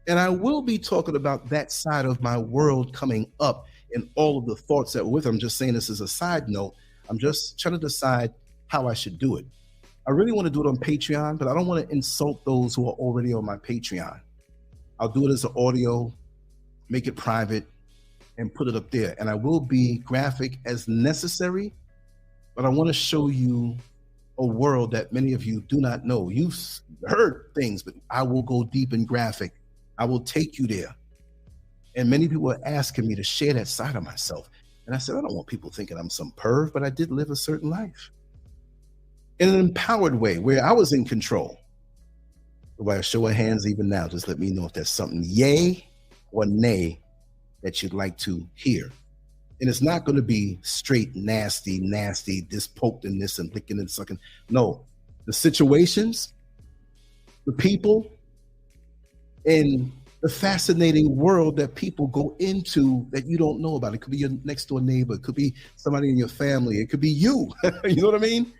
And I will be talking about that side of my world coming up and all of the thoughts that were with it. I'm just saying this as a side note. I'm just trying to decide how I should do it. I really want to do it on Patreon, but I don't want to insult those who are already on my Patreon. I'll do it as an audio, make it private, and put it up there. And I will be graphic as necessary, but I want to show you a world that many of you do not know. You've heard things, but I will go deep and graphic. I will take you there. And many people are asking me to share that side of myself. And I said, I don't want people thinking I'm some perv, but I did live a certain life in an empowered way where I was in control. By a show of hands, even now, just let me know if there's something yay or nay that you'd like to hear. And it's not going to be straight nasty, this poked in this and licking and sucking. No, the situations, the people, and the fascinating world that people go into that you don't know about. It could be your next door neighbor. It could be somebody in your family. It could be you. You know what I mean?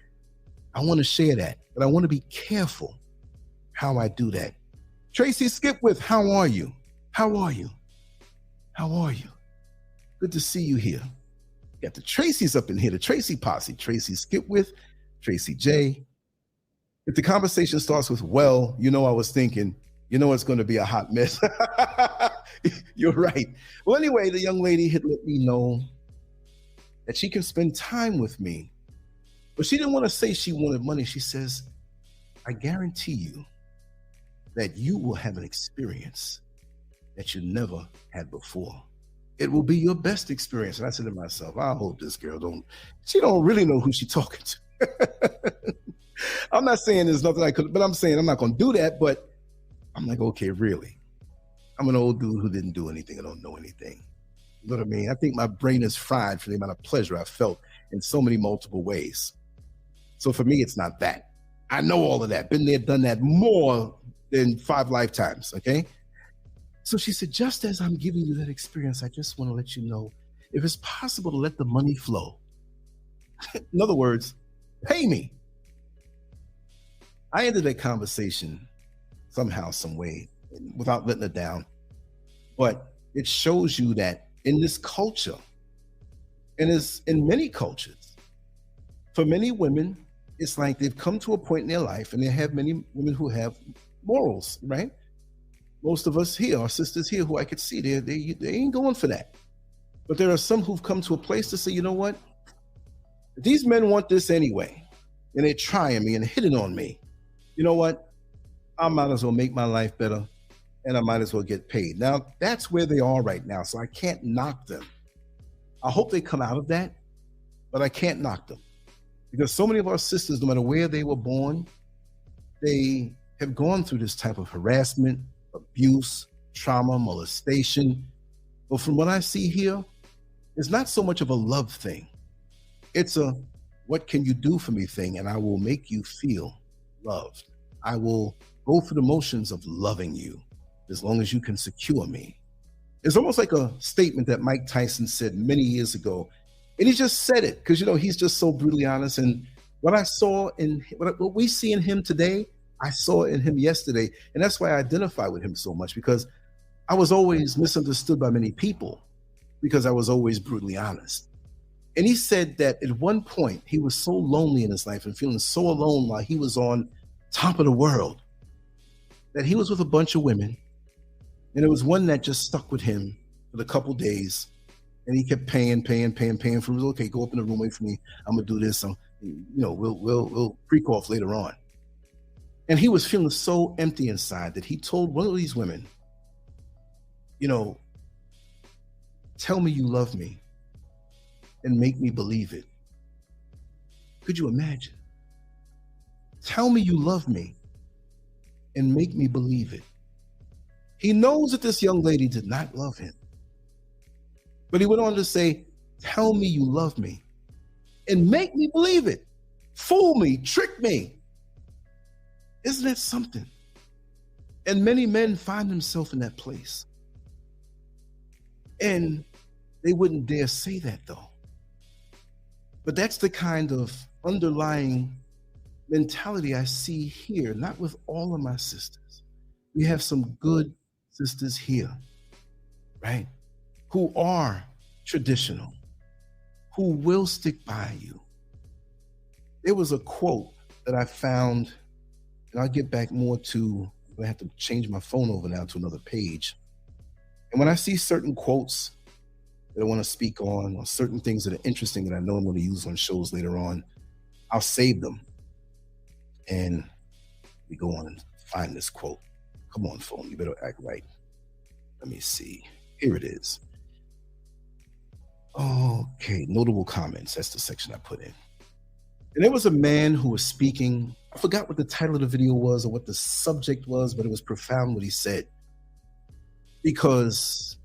I want to share that, but I want to be careful how I do that. Tracy Skipwith, how are you? How are you? How are you? Good to see you here. Got the Tracys up in here, the Tracy posse. Tracy Skipwith, Tracy J. If the conversation starts with, well, you know, I was thinking, you know, it's going to be a hot mess. You're right. Well, anyway, the young lady had let me know that she can spend time with me, but she didn't want to say she wanted money. She says, I guarantee you that you will have an experience that you never had before. It will be your best experience. And I said to myself, I hope this girl she don't really know who she's talking to. I'm not saying there's nothing I could, but I'm saying I'm not going to do that. But I'm like, okay, really? I'm an old dude who didn't do anything. I don't know anything. You know what I mean? I think my brain is fried for the amount of pleasure I felt in so many multiple ways. So for me, it's not that. I know all of that. Been there, done that more than 5 lifetimes, okay? So she said, just as I'm giving you that experience, I just want to let you know if it's possible to let the money flow. In other words, pay me. I ended that conversation somehow, some way, without letting it down. But it shows you that in this culture, And it's in many cultures. For many women, it's like they've come to a point in their life, and they have many women who have morals, right? Most of us here, our sisters here who I could see, they ain't going for that. But there are some who've come to a place to say, you know what? If these men want this anyway, and they're trying me and hitting on me, you know what? I might as well make my life better, and I might as well get paid. Now, that's where they are right now, so I can't knock them. I hope they come out of that, but I can't knock them. Because so many of our sisters, no matter where they were born, they have gone through this type of harassment, abuse, trauma, molestation. But from what I see here, it's not so much of a love thing. It's a what can you do for me thing, and I will make you feel loved. I will go through the motions of loving you as long as you can secure me. It's almost like a statement that Mike Tyson said many years ago. And he just said it because, you know, he's just so brutally honest. And what I saw in what we see in him today, I saw in him yesterday. And that's why I identify with him so much, because I was always misunderstood by many people because I was always brutally honest. And he said that at one point he was so lonely in his life and feeling so alone while he was on top of the world that he was with a bunch of women. And there was one that just stuck with him for the couple days. And he kept paying for him. Okay, go up in the room, wait for me. I'm gonna do this. We'll freak off later on. And he was feeling so empty inside that he told one of these women, you know, tell me you love me and make me believe it. Could you imagine? Tell me you love me and make me believe it. He knows that this young lady did not love him. But he went on to say, tell me you love me and make me believe it. Fool me, trick me. Isn't that something? And many men find themselves in that place. And they wouldn't dare say that though. But that's the kind of underlying mentality I see here, not with all of my sisters. We have some good sisters here, right? Who are traditional, who will stick by you. There was a quote that I found, and I'll get back more to, I have to change my phone over now to another page. And when I see certain quotes that I want to speak on, or certain things that are interesting that I know I'm going to use on shows later on, I'll save them. And we go on and find this quote. Come on, phone, you better act right. Let me see. Here it is. Okay, notable comments. That's the section I put in. And there was a man who was speaking. I forgot what the title of the video was or what the subject was, but it was profound what he said. Because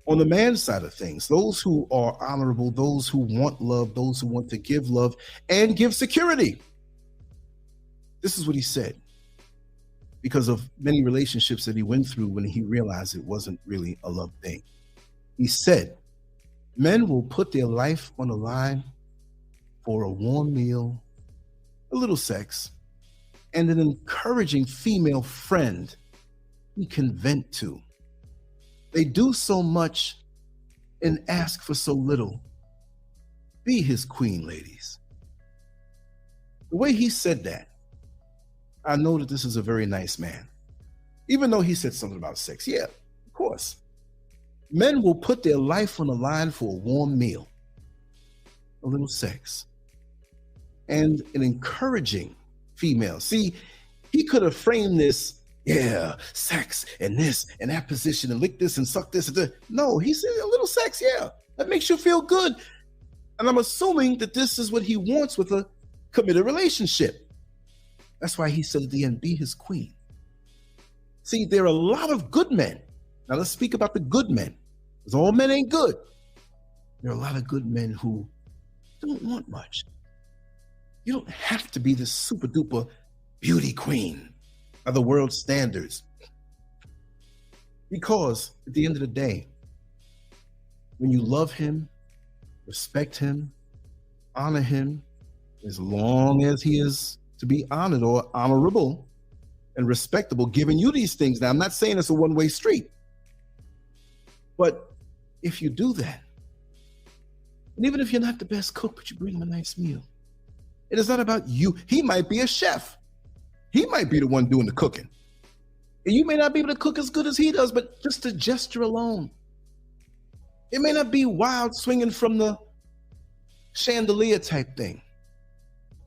on the man's side of things, those who are honorable, those who want love, those who want to give love and give security. This is what he said. Because of many relationships that he went through when he realized it wasn't really a love thing. He said, men will put their life on the line for a warm meal, a little sex, and an encouraging female friend he can vent to. They do so much and ask for so little. Be his queen, ladies. The way he said that, I know that this is a very nice man. Even though he said something about sex. Yeah, of course. Men will put their life on the line for a warm meal, a little sex, and an encouraging female. See, he could have framed this, yeah, sex and this and that position and lick this and suck this and that. No, he said a little sex, yeah, that makes you feel good. And I'm assuming that this is what he wants with a committed relationship. That's why he said at the end, be his queen. See, there are a lot of good men. Now let's speak about the good men, because all men ain't good. There are a lot of good men who don't want much. You don't have to be this super duper beauty queen by the world's standards. Because at the end of the day, when you love him, respect him, honor him, as long as he is to be honored or honorable and respectable, giving you these things. Now, I'm not saying it's a one-way street, but if you do that, And even if you're not the best cook, but you bring him a nice meal. It is not about you. He might be a chef. He might be the one doing the cooking. And you may not be able to cook as good as he does, but just the gesture alone. It may not be wild swinging from the chandelier type thing.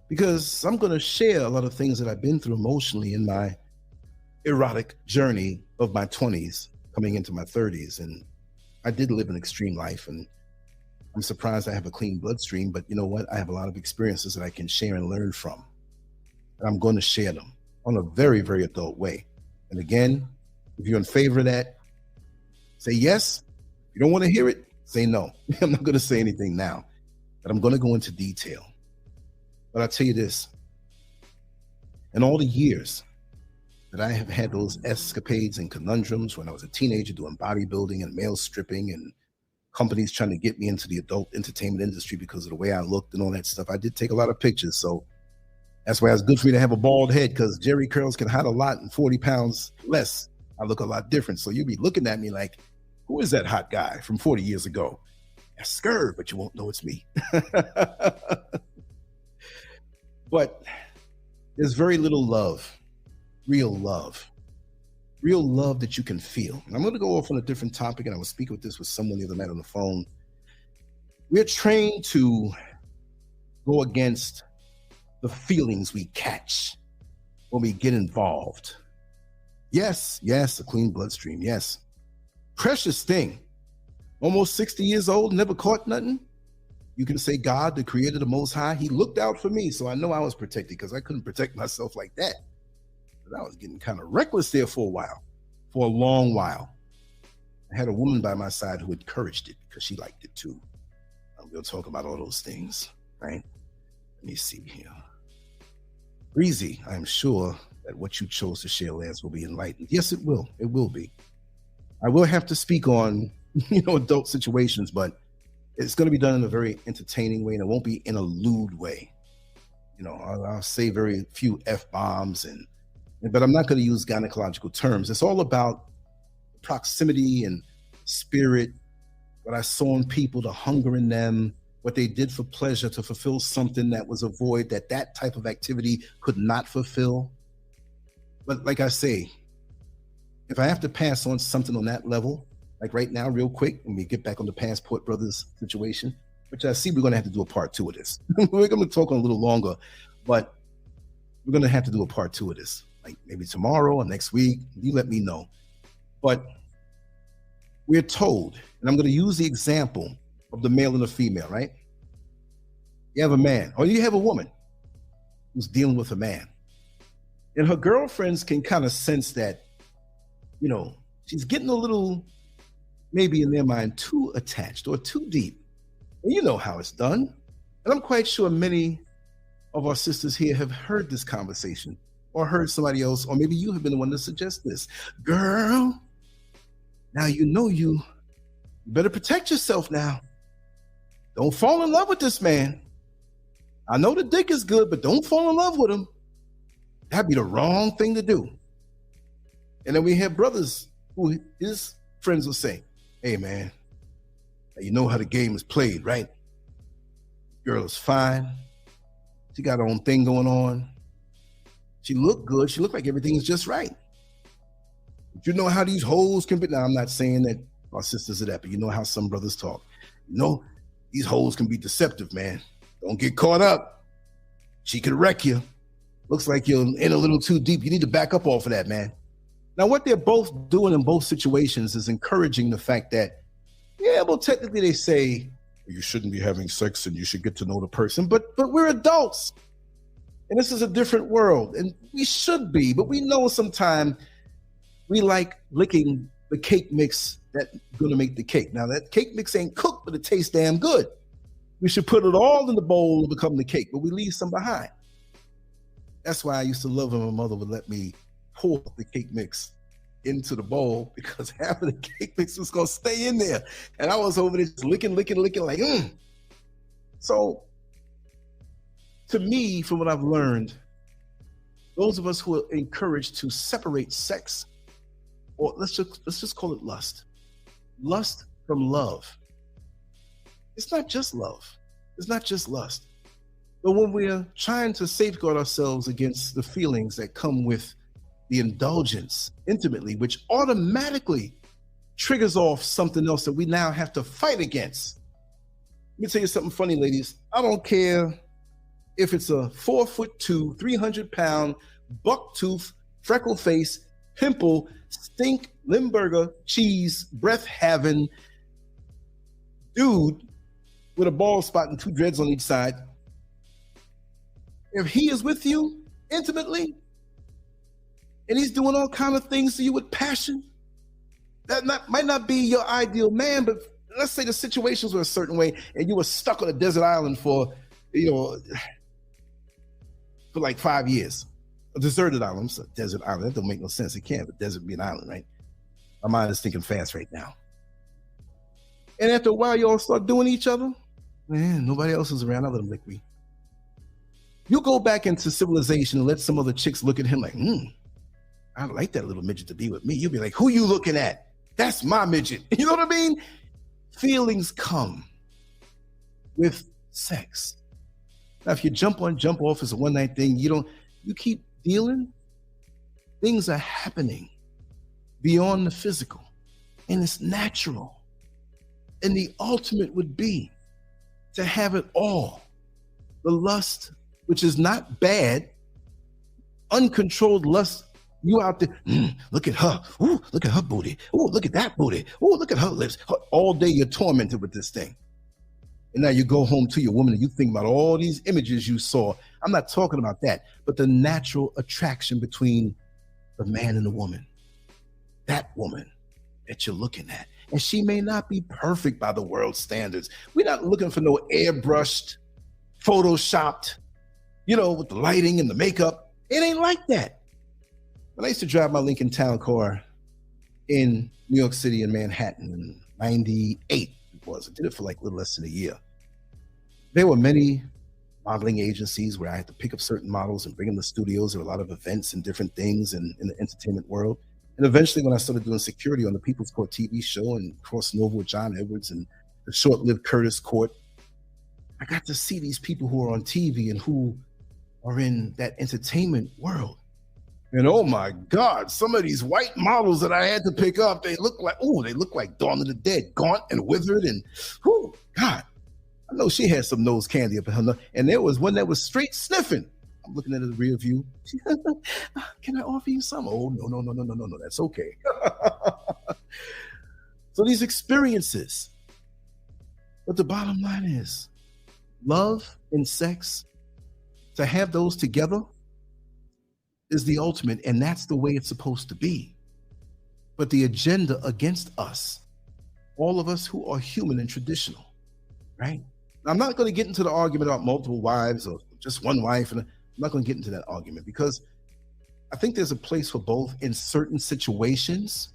Because I'm going to share a lot of things that I've been through emotionally in my erotic journey of my 20s coming into my 30s. And I did live an extreme life, and I'm surprised I have a clean bloodstream, but you know what? I have a lot of experiences that I can share and learn from. And I'm going to share them on a very, very adult way. And again, if you're in favor of that, say yes. If you don't want to hear it, say no. I'm not going to say anything now, but I'm going to go into detail. But I'll tell you this, in all the years that I have had those escapades and conundrums when I was a teenager doing bodybuilding and male stripping and companies trying to get me into the adult entertainment industry because of the way I looked and all that stuff, I did take a lot of pictures. So that's why it's good for me to have a bald head, because Jerry curls can hide a lot and 40 pounds less. I look a lot different. So you'll be looking at me like, who is that hot guy from 40 years ago? That's SCURV, but you won't know it's me. But there's very little love, real love that you can feel. And I'm going to go off on a different topic, and I was speaking with someone the other night on the phone. We're trained to go against the feelings we catch when we get involved. Yes, a clean bloodstream, yes. Precious thing. Almost 60 years old, never caught nothing. You can say God, the creator, the most high, he looked out for me. So I know I was protected, because I couldn't protect myself like that. But I was getting kind of reckless there for a while, for a long while. I had a woman by my side who encouraged it because she liked it too. We'll talk about all those things, right? Let me see here. Breezy, I am sure that what you chose to share, Lance, will be enlightened. Yes, it will. It will be. I will have to speak on, adult situations, but it's going to be done in a very entertaining way, and it won't be in a lewd way. I'll say very few F-bombs, but I'm not going to use gynecological terms. It's all about proximity and spirit, what I saw in people, the hunger in them, what they did for pleasure to fulfill something that was a void that type of activity could not fulfill. But like I say, if I have to pass on something on that level, like right now, real quick, when we get back on the Passport Brothers situation, which I see we're going to have to do a part 2 of this. We're going to talk on a little longer, but we're going to have to do a part 2 of this, like maybe tomorrow or next week. You let me know. But we're told, and I'm going to use the example of the male and the female, right? You have a man, or you have a woman who's dealing with a man, and her girlfriends can kind of sense that, she's getting a little, maybe in their mind, too attached or too deep. And you know how it's done. And I'm quite sure many of our sisters here have heard this conversation, or heard somebody else, or maybe you have been the one to suggest this. Girl, now you better protect yourself now. Don't fall in love with this man. I know the dick is good, but don't fall in love with him. That'd be the wrong thing to do. And then we have brothers who his friends will say, hey man, you know how the game is played, right? Girl is fine. She got her own thing going on. She looked good. She looked like everything is just right. But you know how these hoes can be. Now, I'm not saying that our sisters are that, but you know how some brothers talk. These hoes can be deceptive, man. Don't get caught up. She could wreck you. Looks like you're in a little too deep. You need to back up off of that, man. Now, what they're both doing in both situations is encouraging the fact that, yeah, well, technically they say you shouldn't be having sex and you should get to know the person, but we're adults. And this is a different world, and we should be, but we know sometimes we like licking the cake mix that's gonna make the cake. Now, that cake mix ain't cooked, but it tastes damn good. We should put it all in the bowl to become the cake, but we leave some behind. That's why I used to love when my mother would let me pour the cake mix into the bowl, because half of the cake mix was gonna stay in there. And I was over there just licking like, So to me, from what I've learned, those of us who are encouraged to separate sex, or let's just call it lust from love, It's not just love. It's not just lust. But when we're trying to safeguard ourselves against the feelings that come with the indulgence intimately, which automatically triggers off something else that we now have to fight against. Let me tell you something funny, ladies. I don't care if it's a 4'2", 300-pound, buck-tooth, freckle face, pimple, stink, Limburger, cheese, breath-having dude with a bald spot and 2 dreads on each side. If he is with you intimately, and he's doing all kind of things to you with passion, that might not be your ideal man, but let's say the situations were a certain way and you were stuck on a desert island for like 5 years. A deserted island. It's a desert island. That don't make no sense. It can't, but desert be an island, right? My mind is thinking fast right now. And after a while, you all start doing each other. Man, nobody else is around. I let them lick me. You go back into civilization and let some other chicks look at him like, I'd like that little midget to be with me. You'll be like, who you looking at? That's my midget. You know what I mean? Feelings come with sex. Now, if you jump on, jump off as a one-night thing, you keep dealing, things are happening beyond the physical, and it's natural. And the ultimate would be to have it all. The lust, which is not bad, uncontrolled lust. You out there, look at her. Ooh, look at her booty. Ooh, look at that booty. Ooh, look at her lips. All day you're tormented with this thing. And now you go home to your woman and you think about all these images you saw. I'm not talking about that, but the natural attraction between the man and the woman. That woman that you're looking at. And she may not be perfect by the world's standards. We're not looking for no airbrushed, photoshopped, with the lighting and the makeup. It ain't like that. When I used to drive my Lincoln Town car in New York City and Manhattan in 98, I did it for like a little less than a year. There were many modeling agencies where I had to pick up certain models and bring them to studios. There were a lot of events and different things in the entertainment world. And eventually when I started doing security on the People's Court TV show and crossing over with John Edwards and the short-lived Curtis Court, I got to see these people who are on TV and who are in that entertainment world. And oh my God, some of these white models that I had to pick up, they look like Dawn of the Dead, gaunt and withered, and God, I know she had some nose candy up in her nose. And there was one that was straight sniffing. I'm looking at the rear view. Can I offer you some? Oh, no, that's okay. So these experiences, but the bottom line is love and sex, to have those together is the ultimate, and that's the way it's supposed to be. But the agenda against us, all of us who are human and traditional, right? Now, I'm not going to get into the argument about multiple wives or just one wife, and I'm not going to get into that argument because I think there's a place for both in certain situations,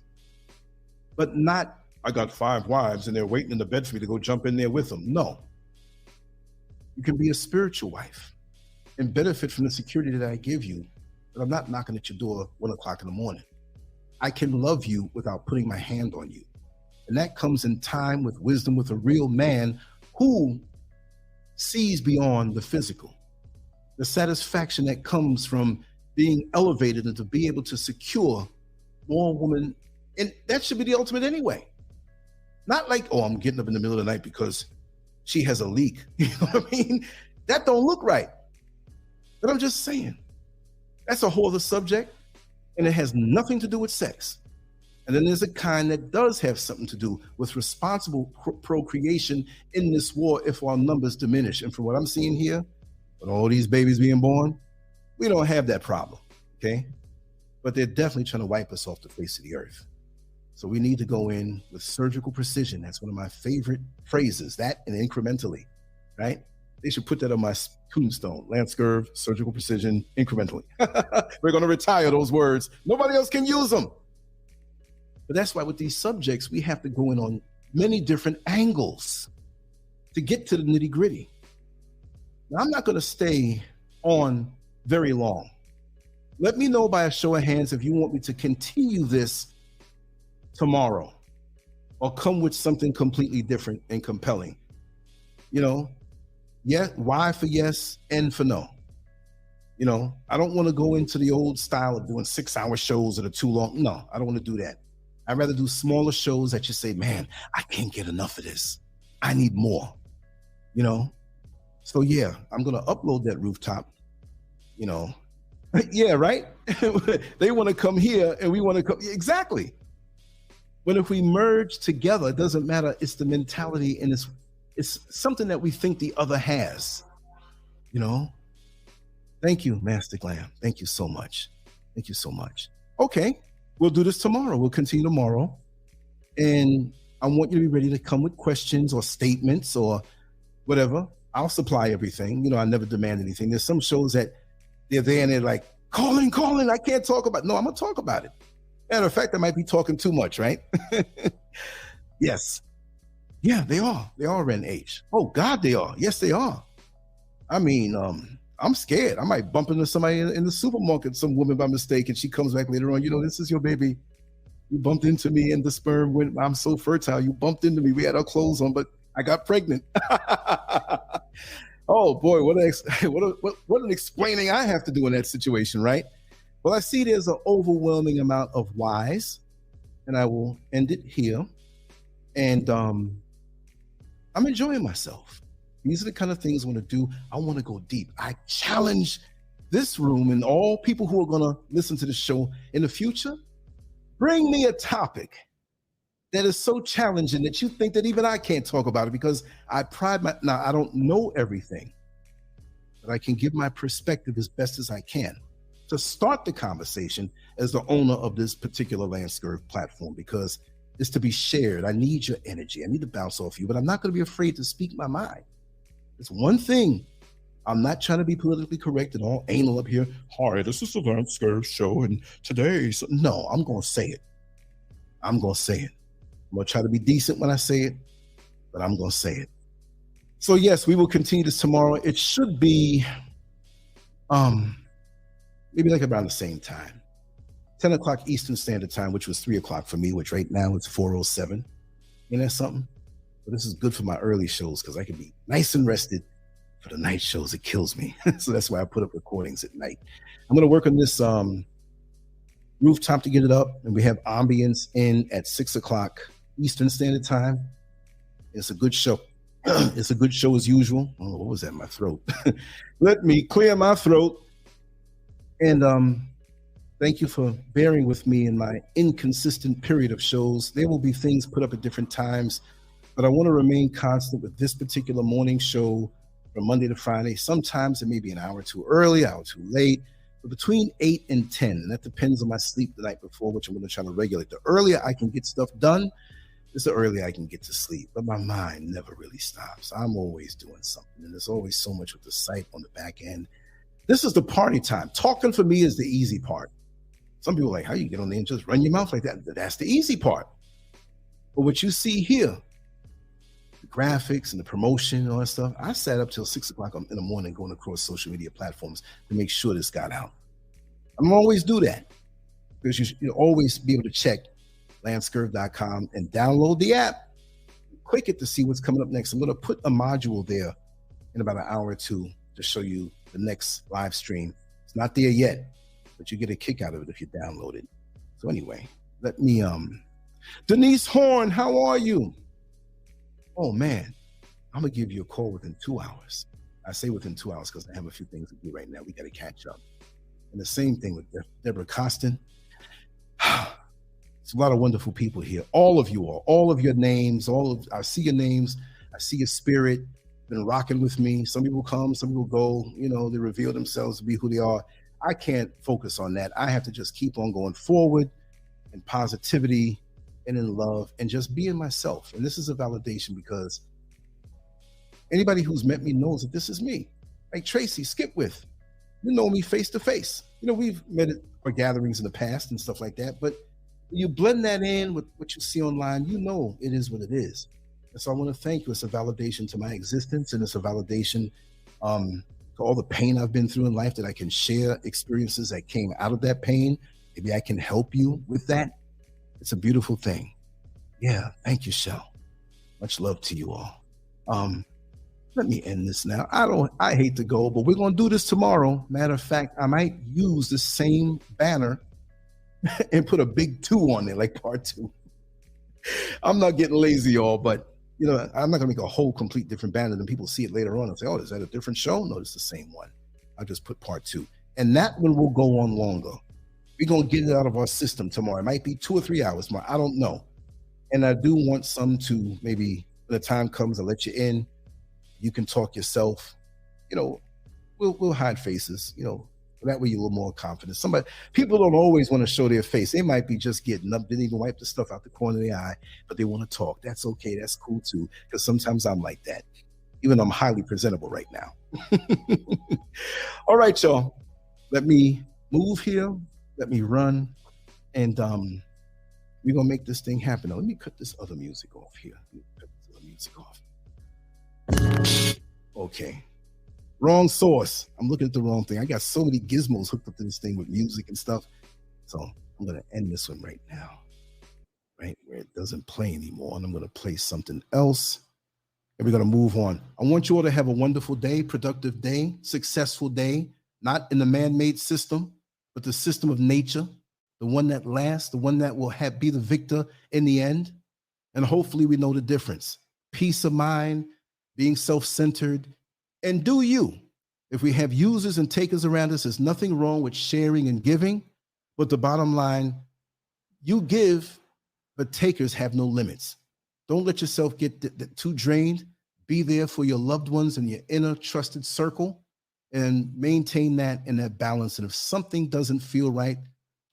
but not, I got 5 wives and they're waiting in the bed for me to go jump in there with them. No. You can be a spiritual wife and benefit from the security that I give you. But I'm not knocking at your door 1 o'clock in the morning. I can love you without putting my hand on you. And that comes in time with wisdom with a real man who sees beyond the physical. The satisfaction that comes from being elevated and to be able to secure more women. And that should be the ultimate anyway. Not like, oh, I'm getting up in the middle of the night because she has a leak. You know what I mean? That don't look right. But I'm just saying. That's a whole other subject, and it has nothing to do with sex. And then there's a kind that does have something to do with responsible procreation in this war if our numbers diminish. And from what I'm seeing here, with all these babies being born, we don't have that problem, okay? But they're definitely trying to wipe us off the face of the earth. So we need to go in with surgical precision. That's one of my favorite phrases, that and incrementally, right? They should put that on my tombstone. Lancescurv, surgical precision, incrementally. We're going to retire those words. Nobody else can use them. But that's why with these subjects, we have to go in on many different angles to get to the nitty gritty. Now, I'm not going to stay on very long. Let me know by a show of hands if you want me to continue this tomorrow or come with something completely different and compelling. You know, yeah, Y for yes, N for no. You know, I don't want to go into the old style of doing 6-hour shows that are too long. No, I don't want to do that. I'd rather do smaller shows that you say, man, I can't get enough of this. I need more, you know? So yeah, I'm going to upload that rooftop, you know. Yeah, right? They want to come here and we want to come. Exactly. But if we merge together, it doesn't matter. It's the mentality, and it's something that we think the other has, you know? Thank you, Master Glam. Thank you so much. Thank you so much. Okay, we'll do this tomorrow. We'll continue tomorrow. And I want you to be ready to come with questions or statements or whatever. I'll supply everything. You know, I never demand anything. There's some shows that they're there and they're like, call in, I can't talk about it. No, I'm going to talk about it. Matter of fact, I might be talking too much, right? Yes. Yeah, they are. They are RENEGADE. Oh, God, they are. Yes, they are. I mean, I'm scared. I might bump into somebody in the supermarket, some woman by mistake, and she comes back later on, you know, this is your baby. You bumped into me in the sperm when I'm so fertile. You bumped into me. We had our clothes on, but I got pregnant. Oh boy, what an explaining I have to do in that situation, right? Well, I see there's an overwhelming amount of whys, and I will end it here. And I'm enjoying myself. These are the kind of things I want to do. I want to go deep. I challenge this room and all people who are going to listen to the show in the future. Bring me a topic that is so challenging that you think that even I can't talk about it, because I now I don't know everything, but I can give my perspective as best as I can to start the conversation as the owner of this particular Lancescurv platform, because it's to be shared. I need your energy. I need to bounce off you, but I'm not going to be afraid to speak my mind. It's one thing. I'm not trying to be politically correct and all anal up here. Hi, this is the Lancescurv show, and today, no, I'm going to say it. I'm going to say it. I'm going to try to be decent when I say it, but I'm going to say it. So yes, we will continue this tomorrow. It should be maybe like around the same time, 10 o'clock Eastern Standard Time, which was 3 o'clock for me, which right now it's 4:07. Ain't that something? But this is good for my early shows because I can be nice and rested. For the night shows, it kills me. So that's why I put up recordings at night. I'm going to work on this rooftop to get it up, and we have ambience in at 6 o'clock Eastern Standard Time. It's a good show. It's a good show as usual. Oh, what was that in my throat? Let me clear my throat. And thank you for bearing with me in my inconsistent period of shows. There will be things put up at different times, but I want to remain constant with this particular morning show from Monday to Friday. Sometimes it may be an hour too early, hour too late, but between 8 and 10, and that depends on my sleep the night before, which I'm going to try to regulate. The earlier I can get stuff done, is the earlier I can get to sleep. But my mind never really stops. I'm always doing something, and there's always so much with the site on the back end. This is the party time. Talking for me is the easy part. Some people are like, how you get on there and just run your mouth like that? That's the easy part. But what you see here, the graphics and the promotion and all that stuff, I sat up till 6 o'clock in the morning going across social media platforms to make sure this got out. I'm always do that because you'll always be able to check Lancescurv.com and download the app. Click it to see what's coming up next. I'm going to put a module there in about an hour or two to show you the next live stream. It's not there yet, but you get a kick out of it if you download it. So anyway, let me, Denise Horn, how are you? Oh man, I'm gonna give you a call within 2 hours. I say within 2 hours because I have a few things to do right now. We got to catch up. And the same thing with Deborah Costin. It's a lot of wonderful people here. All of you all of your names, I see your names. I see your spirit. Been rocking with me. Some people come, some people go, you know, they reveal themselves to be who they are. I can't focus on that. I have to just keep on going forward in positivity and in love and just being myself. And this is a validation because anybody who's met me knows that this is me. Like Tracy Skipwith, you know me face to face. You know, we've met at our gatherings in the past and stuff like that, but you blend that in with what you see online, you know it is what it is. And so I want to thank you. It's a validation to my existence, and it's a validation to all the pain I've been through in life, that I can share experiences that came out of that pain. Maybe I can help you with that. It's a beautiful thing. Yeah, thank you, Shell. Much love to you all. let me end this now. I hate to go, but we're going to do this tomorrow. Matter of fact, I might use the same banner and put a big 2 on there, like part 2. I'm not getting lazy, y'all, but you know, I'm not gonna make a whole complete different banner. Then people see it later on and say, oh, is that a different show? No, it's the same one. I'll just put part 2. And that one will go on longer. We're gonna get it out of our system tomorrow. It might be 2 or 3 hours more. I don't know. And I do want some to maybe when the time comes, I'll let you in. You can talk yourself. You know, we'll hide faces, you know. That way you're a little more confident. People don't always want to show their face. They might be just getting up, didn't even wipe the stuff out the corner of their eye, but they want to talk. That's okay. That's cool too. Because sometimes I'm like that, even though I'm highly presentable right now. All right, y'all. Let me move here. Let me run. And we're going to make this thing happen. Now, let me cut this other music off here. Okay. Wrong source. I'm looking at the wrong thing. I got so many gizmos hooked up to this thing with music and stuff. So I'm going to end this one right now, right where it doesn't play anymore. And I'm going to play something else. And we're going to move on. I want you all to have a wonderful day, productive day, successful day, not in the man-made system, but the system of nature, the one that lasts, the one that will be the victor in the end. And hopefully we know the difference. Peace of mind, being self-centered, and do you. If we have users and takers around us, there's nothing wrong with sharing and giving. But the bottom line, you give, but takers have no limits. Don't let yourself get too drained. Be there for your loved ones and your inner trusted circle and maintain that in that balance. And if something doesn't feel right,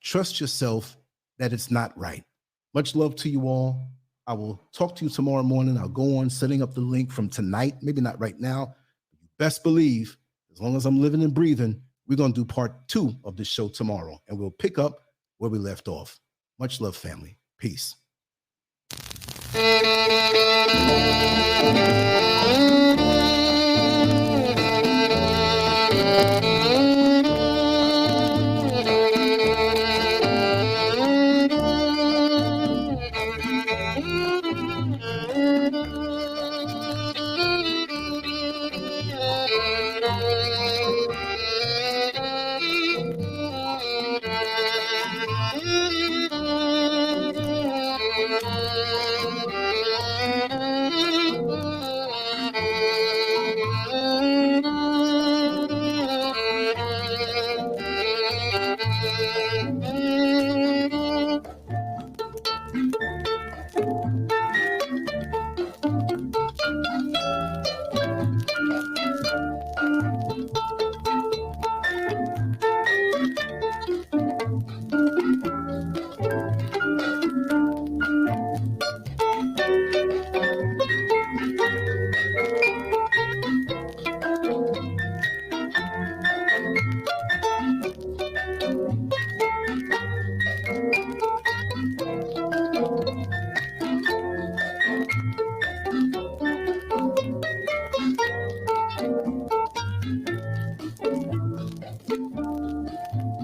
trust yourself that it's not right. Much love to you all. I will talk to you tomorrow morning. I'll go on setting up the link from tonight, maybe not right now. Best believe, as long as I'm living and breathing, we're going to do part 2 of this show tomorrow, and we'll pick up where we left off. Much love, family. Peace.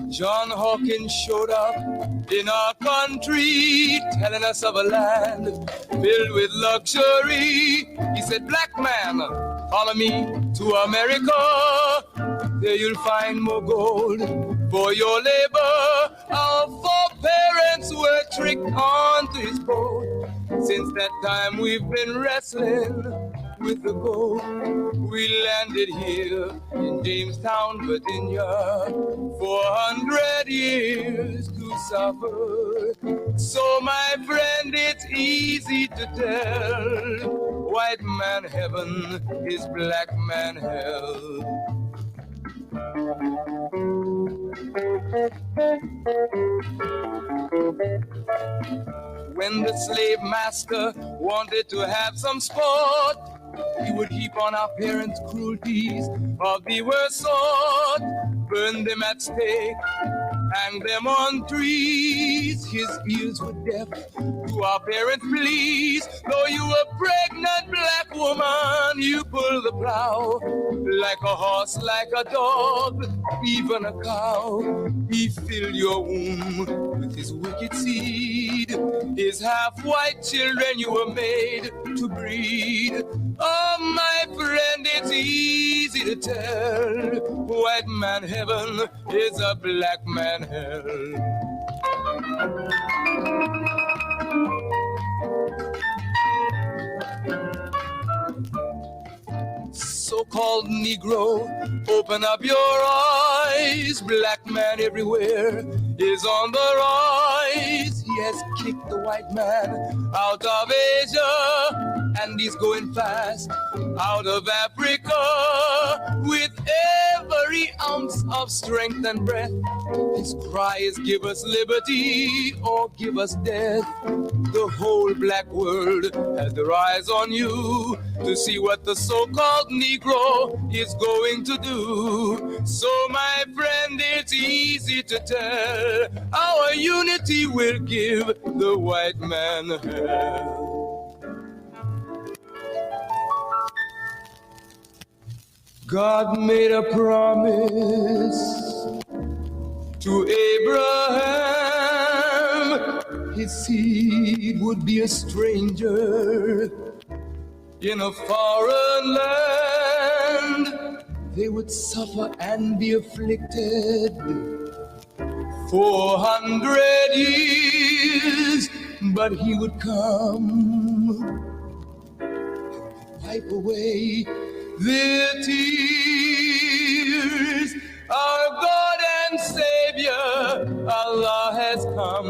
John Hawkins showed up in our country, telling us of a land filled with luxury. He said, black man, follow me to America. There you'll find more gold for your labor. Our foreparents were tricked onto his boat. Since that time we've been wrestling with the gold. We landed here in Jamestown, Virginia, 400 years to suffer. So my friend, it's easy to tell, white man heaven is black man hell. When the slave master wanted to have some sport, he would heap on our parents' cruelties of the worst sort, burn them at stake, hang them on trees. His ears were deaf to our parents' pleas. Though you were pregnant, black woman, you pull the plow like a horse, like a dog, even a cow. He filled your womb with his wicked seed. His half-white children you were made to breed. Oh, my friend, it's easy to tell. White man heaven is a black man hell. So-called Negro, open up your eyes. Black man everywhere is on the rise. He has kicked the white man out of Asia, and he's going fast out of Africa with every ounce of strength and breath. His cry is give us liberty or give us death. The whole black world has their eyes on you to see what the so-called Negro is going to do. So my friend, it's easy to tell our unity will give the white man hell. God made a promise to Abraham, his seed would be a stranger in a foreign land. They would suffer and be afflicted 400 years, but he would come and wipe away their tears. Our God and Savior, Allah has come.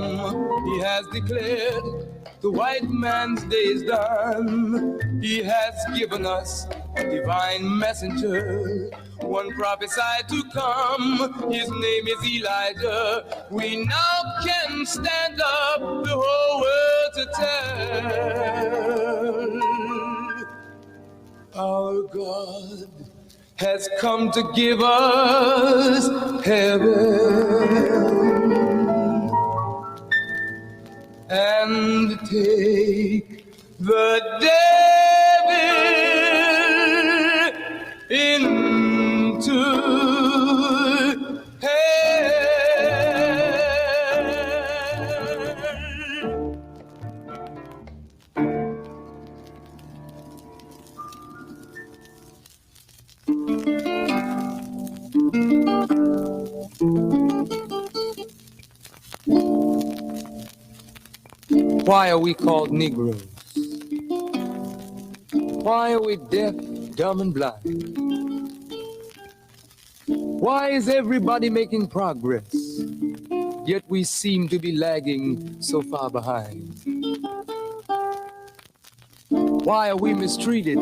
He has declared the white man's day is done. He has given us a divine messenger, one prophesied to come. His name is Elijah. We now can stand up the whole world to tell. Our God has come to give us heaven and take the devil into hell. Why are we called Negroes? Why are we deaf, dumb, and blind? Why is everybody making progress, yet we seem to be lagging so far behind? Why are we mistreated?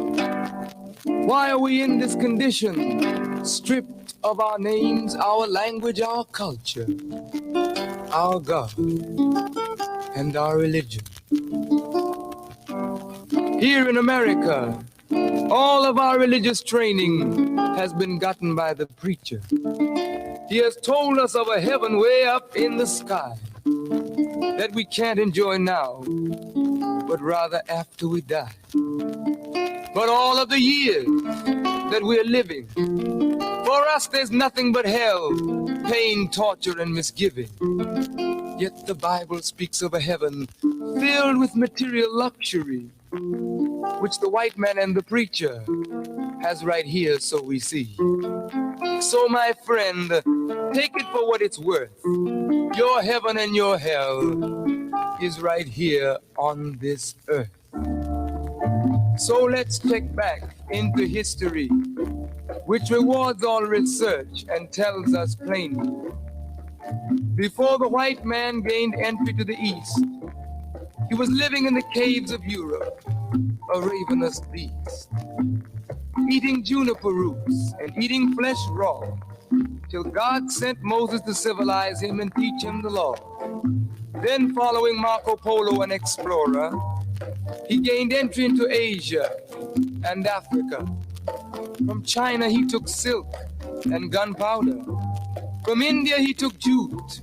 Why are we in this condition, stripped of our names, our language, our culture, our God, and our religion? Here in America, all of our religious training has been gotten by the preacher. He has told us of a heaven way up in the sky that we can't enjoy now, but rather after we die. But all of the years that we're living, for us there's nothing but hell, pain, torture, and misgiving. Yet the Bible speaks of a heaven filled with material luxury, which the white man and the preacher has right here, so we see. So my friend, take it for what it's worth. Your heaven and your hell is right here on this earth. So let's check back into history, which rewards all research and tells us plainly. Before the white man gained entry to the East, he was living in the caves of Europe, a ravenous beast, eating juniper roots and eating flesh raw, till God sent Moses to civilize him and teach him the law. Then, following Marco Polo, an explorer, he gained entry into Asia and Africa. From China he took silk and gunpowder. From India he took jute,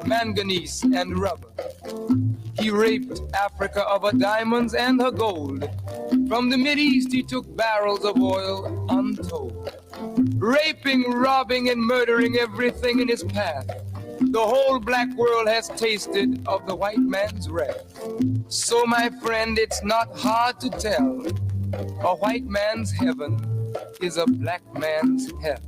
manganese, and rubber. He raped Africa of her diamonds and her gold. From the Mideast he took barrels of oil untold. Raping, robbing, and murdering everything in his path. The whole black world has tasted of the white man's wrath. So my friend, it's not hard to tell. A white man's heaven is a black man's hell.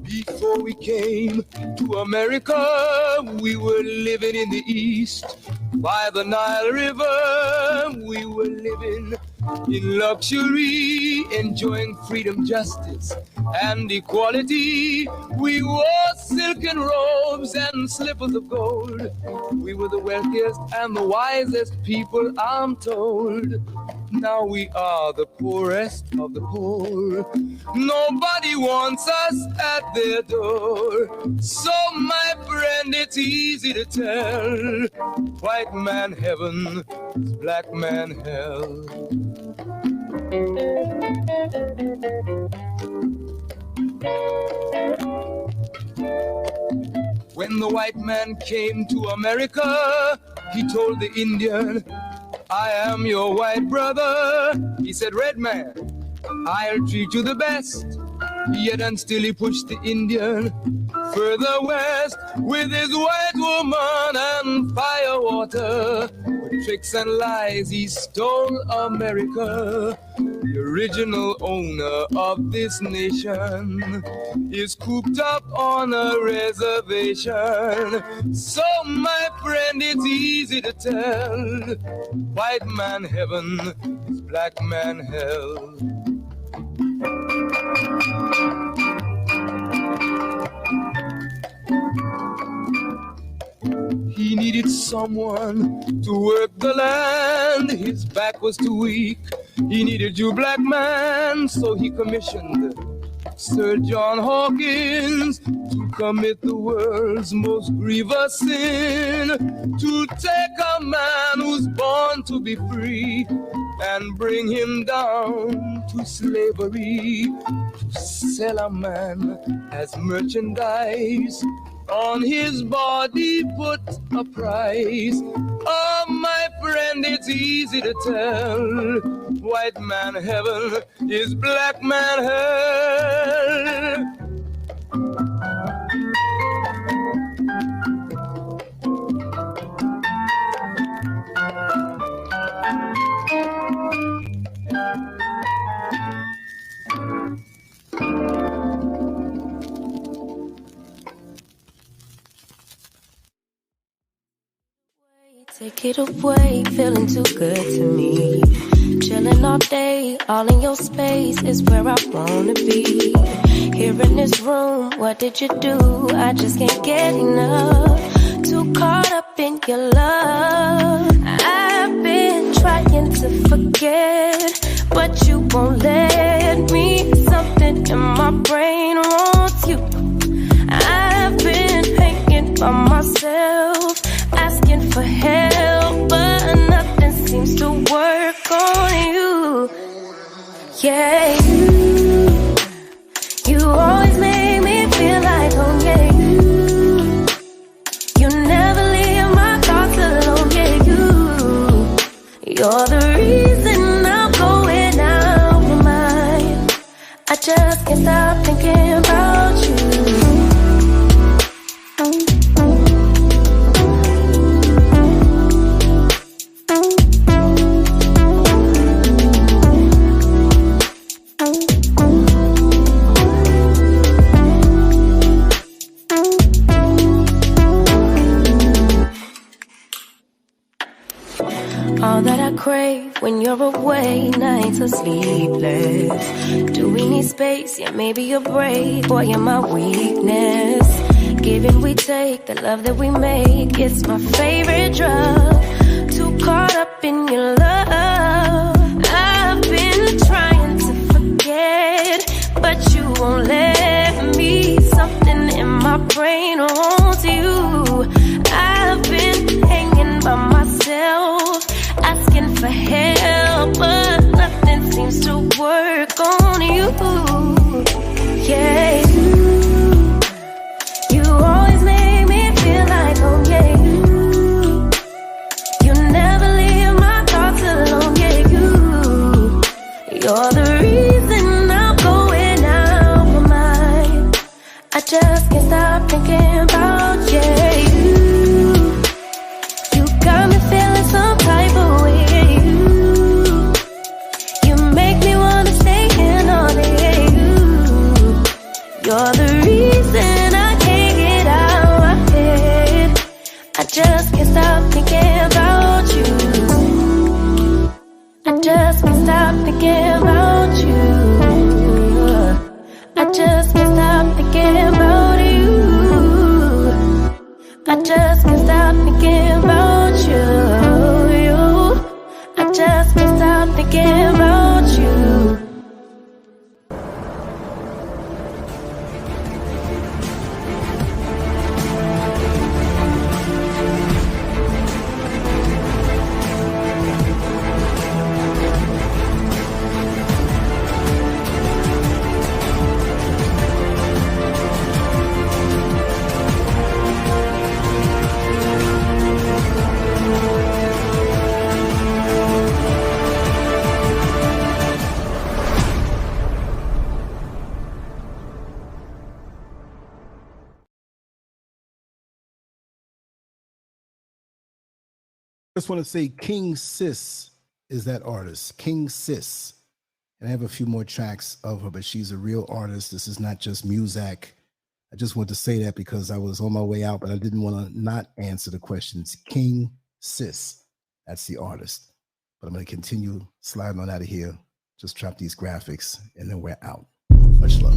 Before we came to America, we were living in the East. By the Nile River, we were living in luxury, enjoying freedom, justice, and equality. We wore silken robes and slippers of gold. We were the wealthiest and the wisest people, I'm told. Now we are the poorest of the poor. Nobody wants us at their door. So, my friend, it's easy to tell. White man heaven is black man hell. When the white man came to America, he told the Indian, I am your white brother. He said, red man, I'll treat you the best. Yet and still he pushed the Indian further west with his white woman and fire water. With tricks and lies he stole America. The original owner of this nation is cooped up on a reservation. So, my friend, it's easy to tell. White man heaven is black man hell. He needed someone to work the land. His back was too weak. He needed you, black man, so he commissioned Sir John Hawkins to commit the world's most grievous sin, to take a man who's born to be free and bring him down to slavery, to sell a man as merchandise. On his body put a price. Oh, my friend, it's easy to tell. White man heaven is black man hell. Take it away, feeling too good to me. Chilling all day, all in your space is where I wanna be. Here in this room, what did you do? I just can't get enough. Too caught up in your love. I've been trying to forget, but you won't let me. Something in my brain wants you. I've been hanging by myself, asking for help, but nothing seems to work on you. Yeah, you always make me feel like home. Yeah, you never leave my thoughts alone. Yeah, you're the reason I'm going out of my mind. I just can't stop thinking about you. All that I crave when you're away, nights are sleepless. Do we need space? Yeah, maybe a break. Boy, you're my weakness. Give and we take, the love that we make, it's my favorite drug. Too caught up in your love. I've been trying to forget, but you won't let me. Something in my brain wants you. I've been hanging by myself, asking for help, but nothing seems to Yeah, you always make me feel like home. Yeah, you never leave my thoughts alone. Yeah, you're the reason I'm going out my mind. I just can't stop thinking about you. You got me feeling some type of way. You make me wanna stay in all day. You're the reason I can't get out my head. I just can't stop thinking about you. I just can't stop thinking about you. I just can't stop thinking about you. I just can't stop thinking about you. I just can't stop thinking about you. Just want to say King Sis is that artist, King Sis. And I have a few more tracks of her, but she's a real artist. This is not just music. I just want to say that because I was on my way out, but I didn't want to not answer the questions. King Sis, that's the artist. But I'm going to continue sliding on out of here. Just drop these graphics and then we're out. Much love.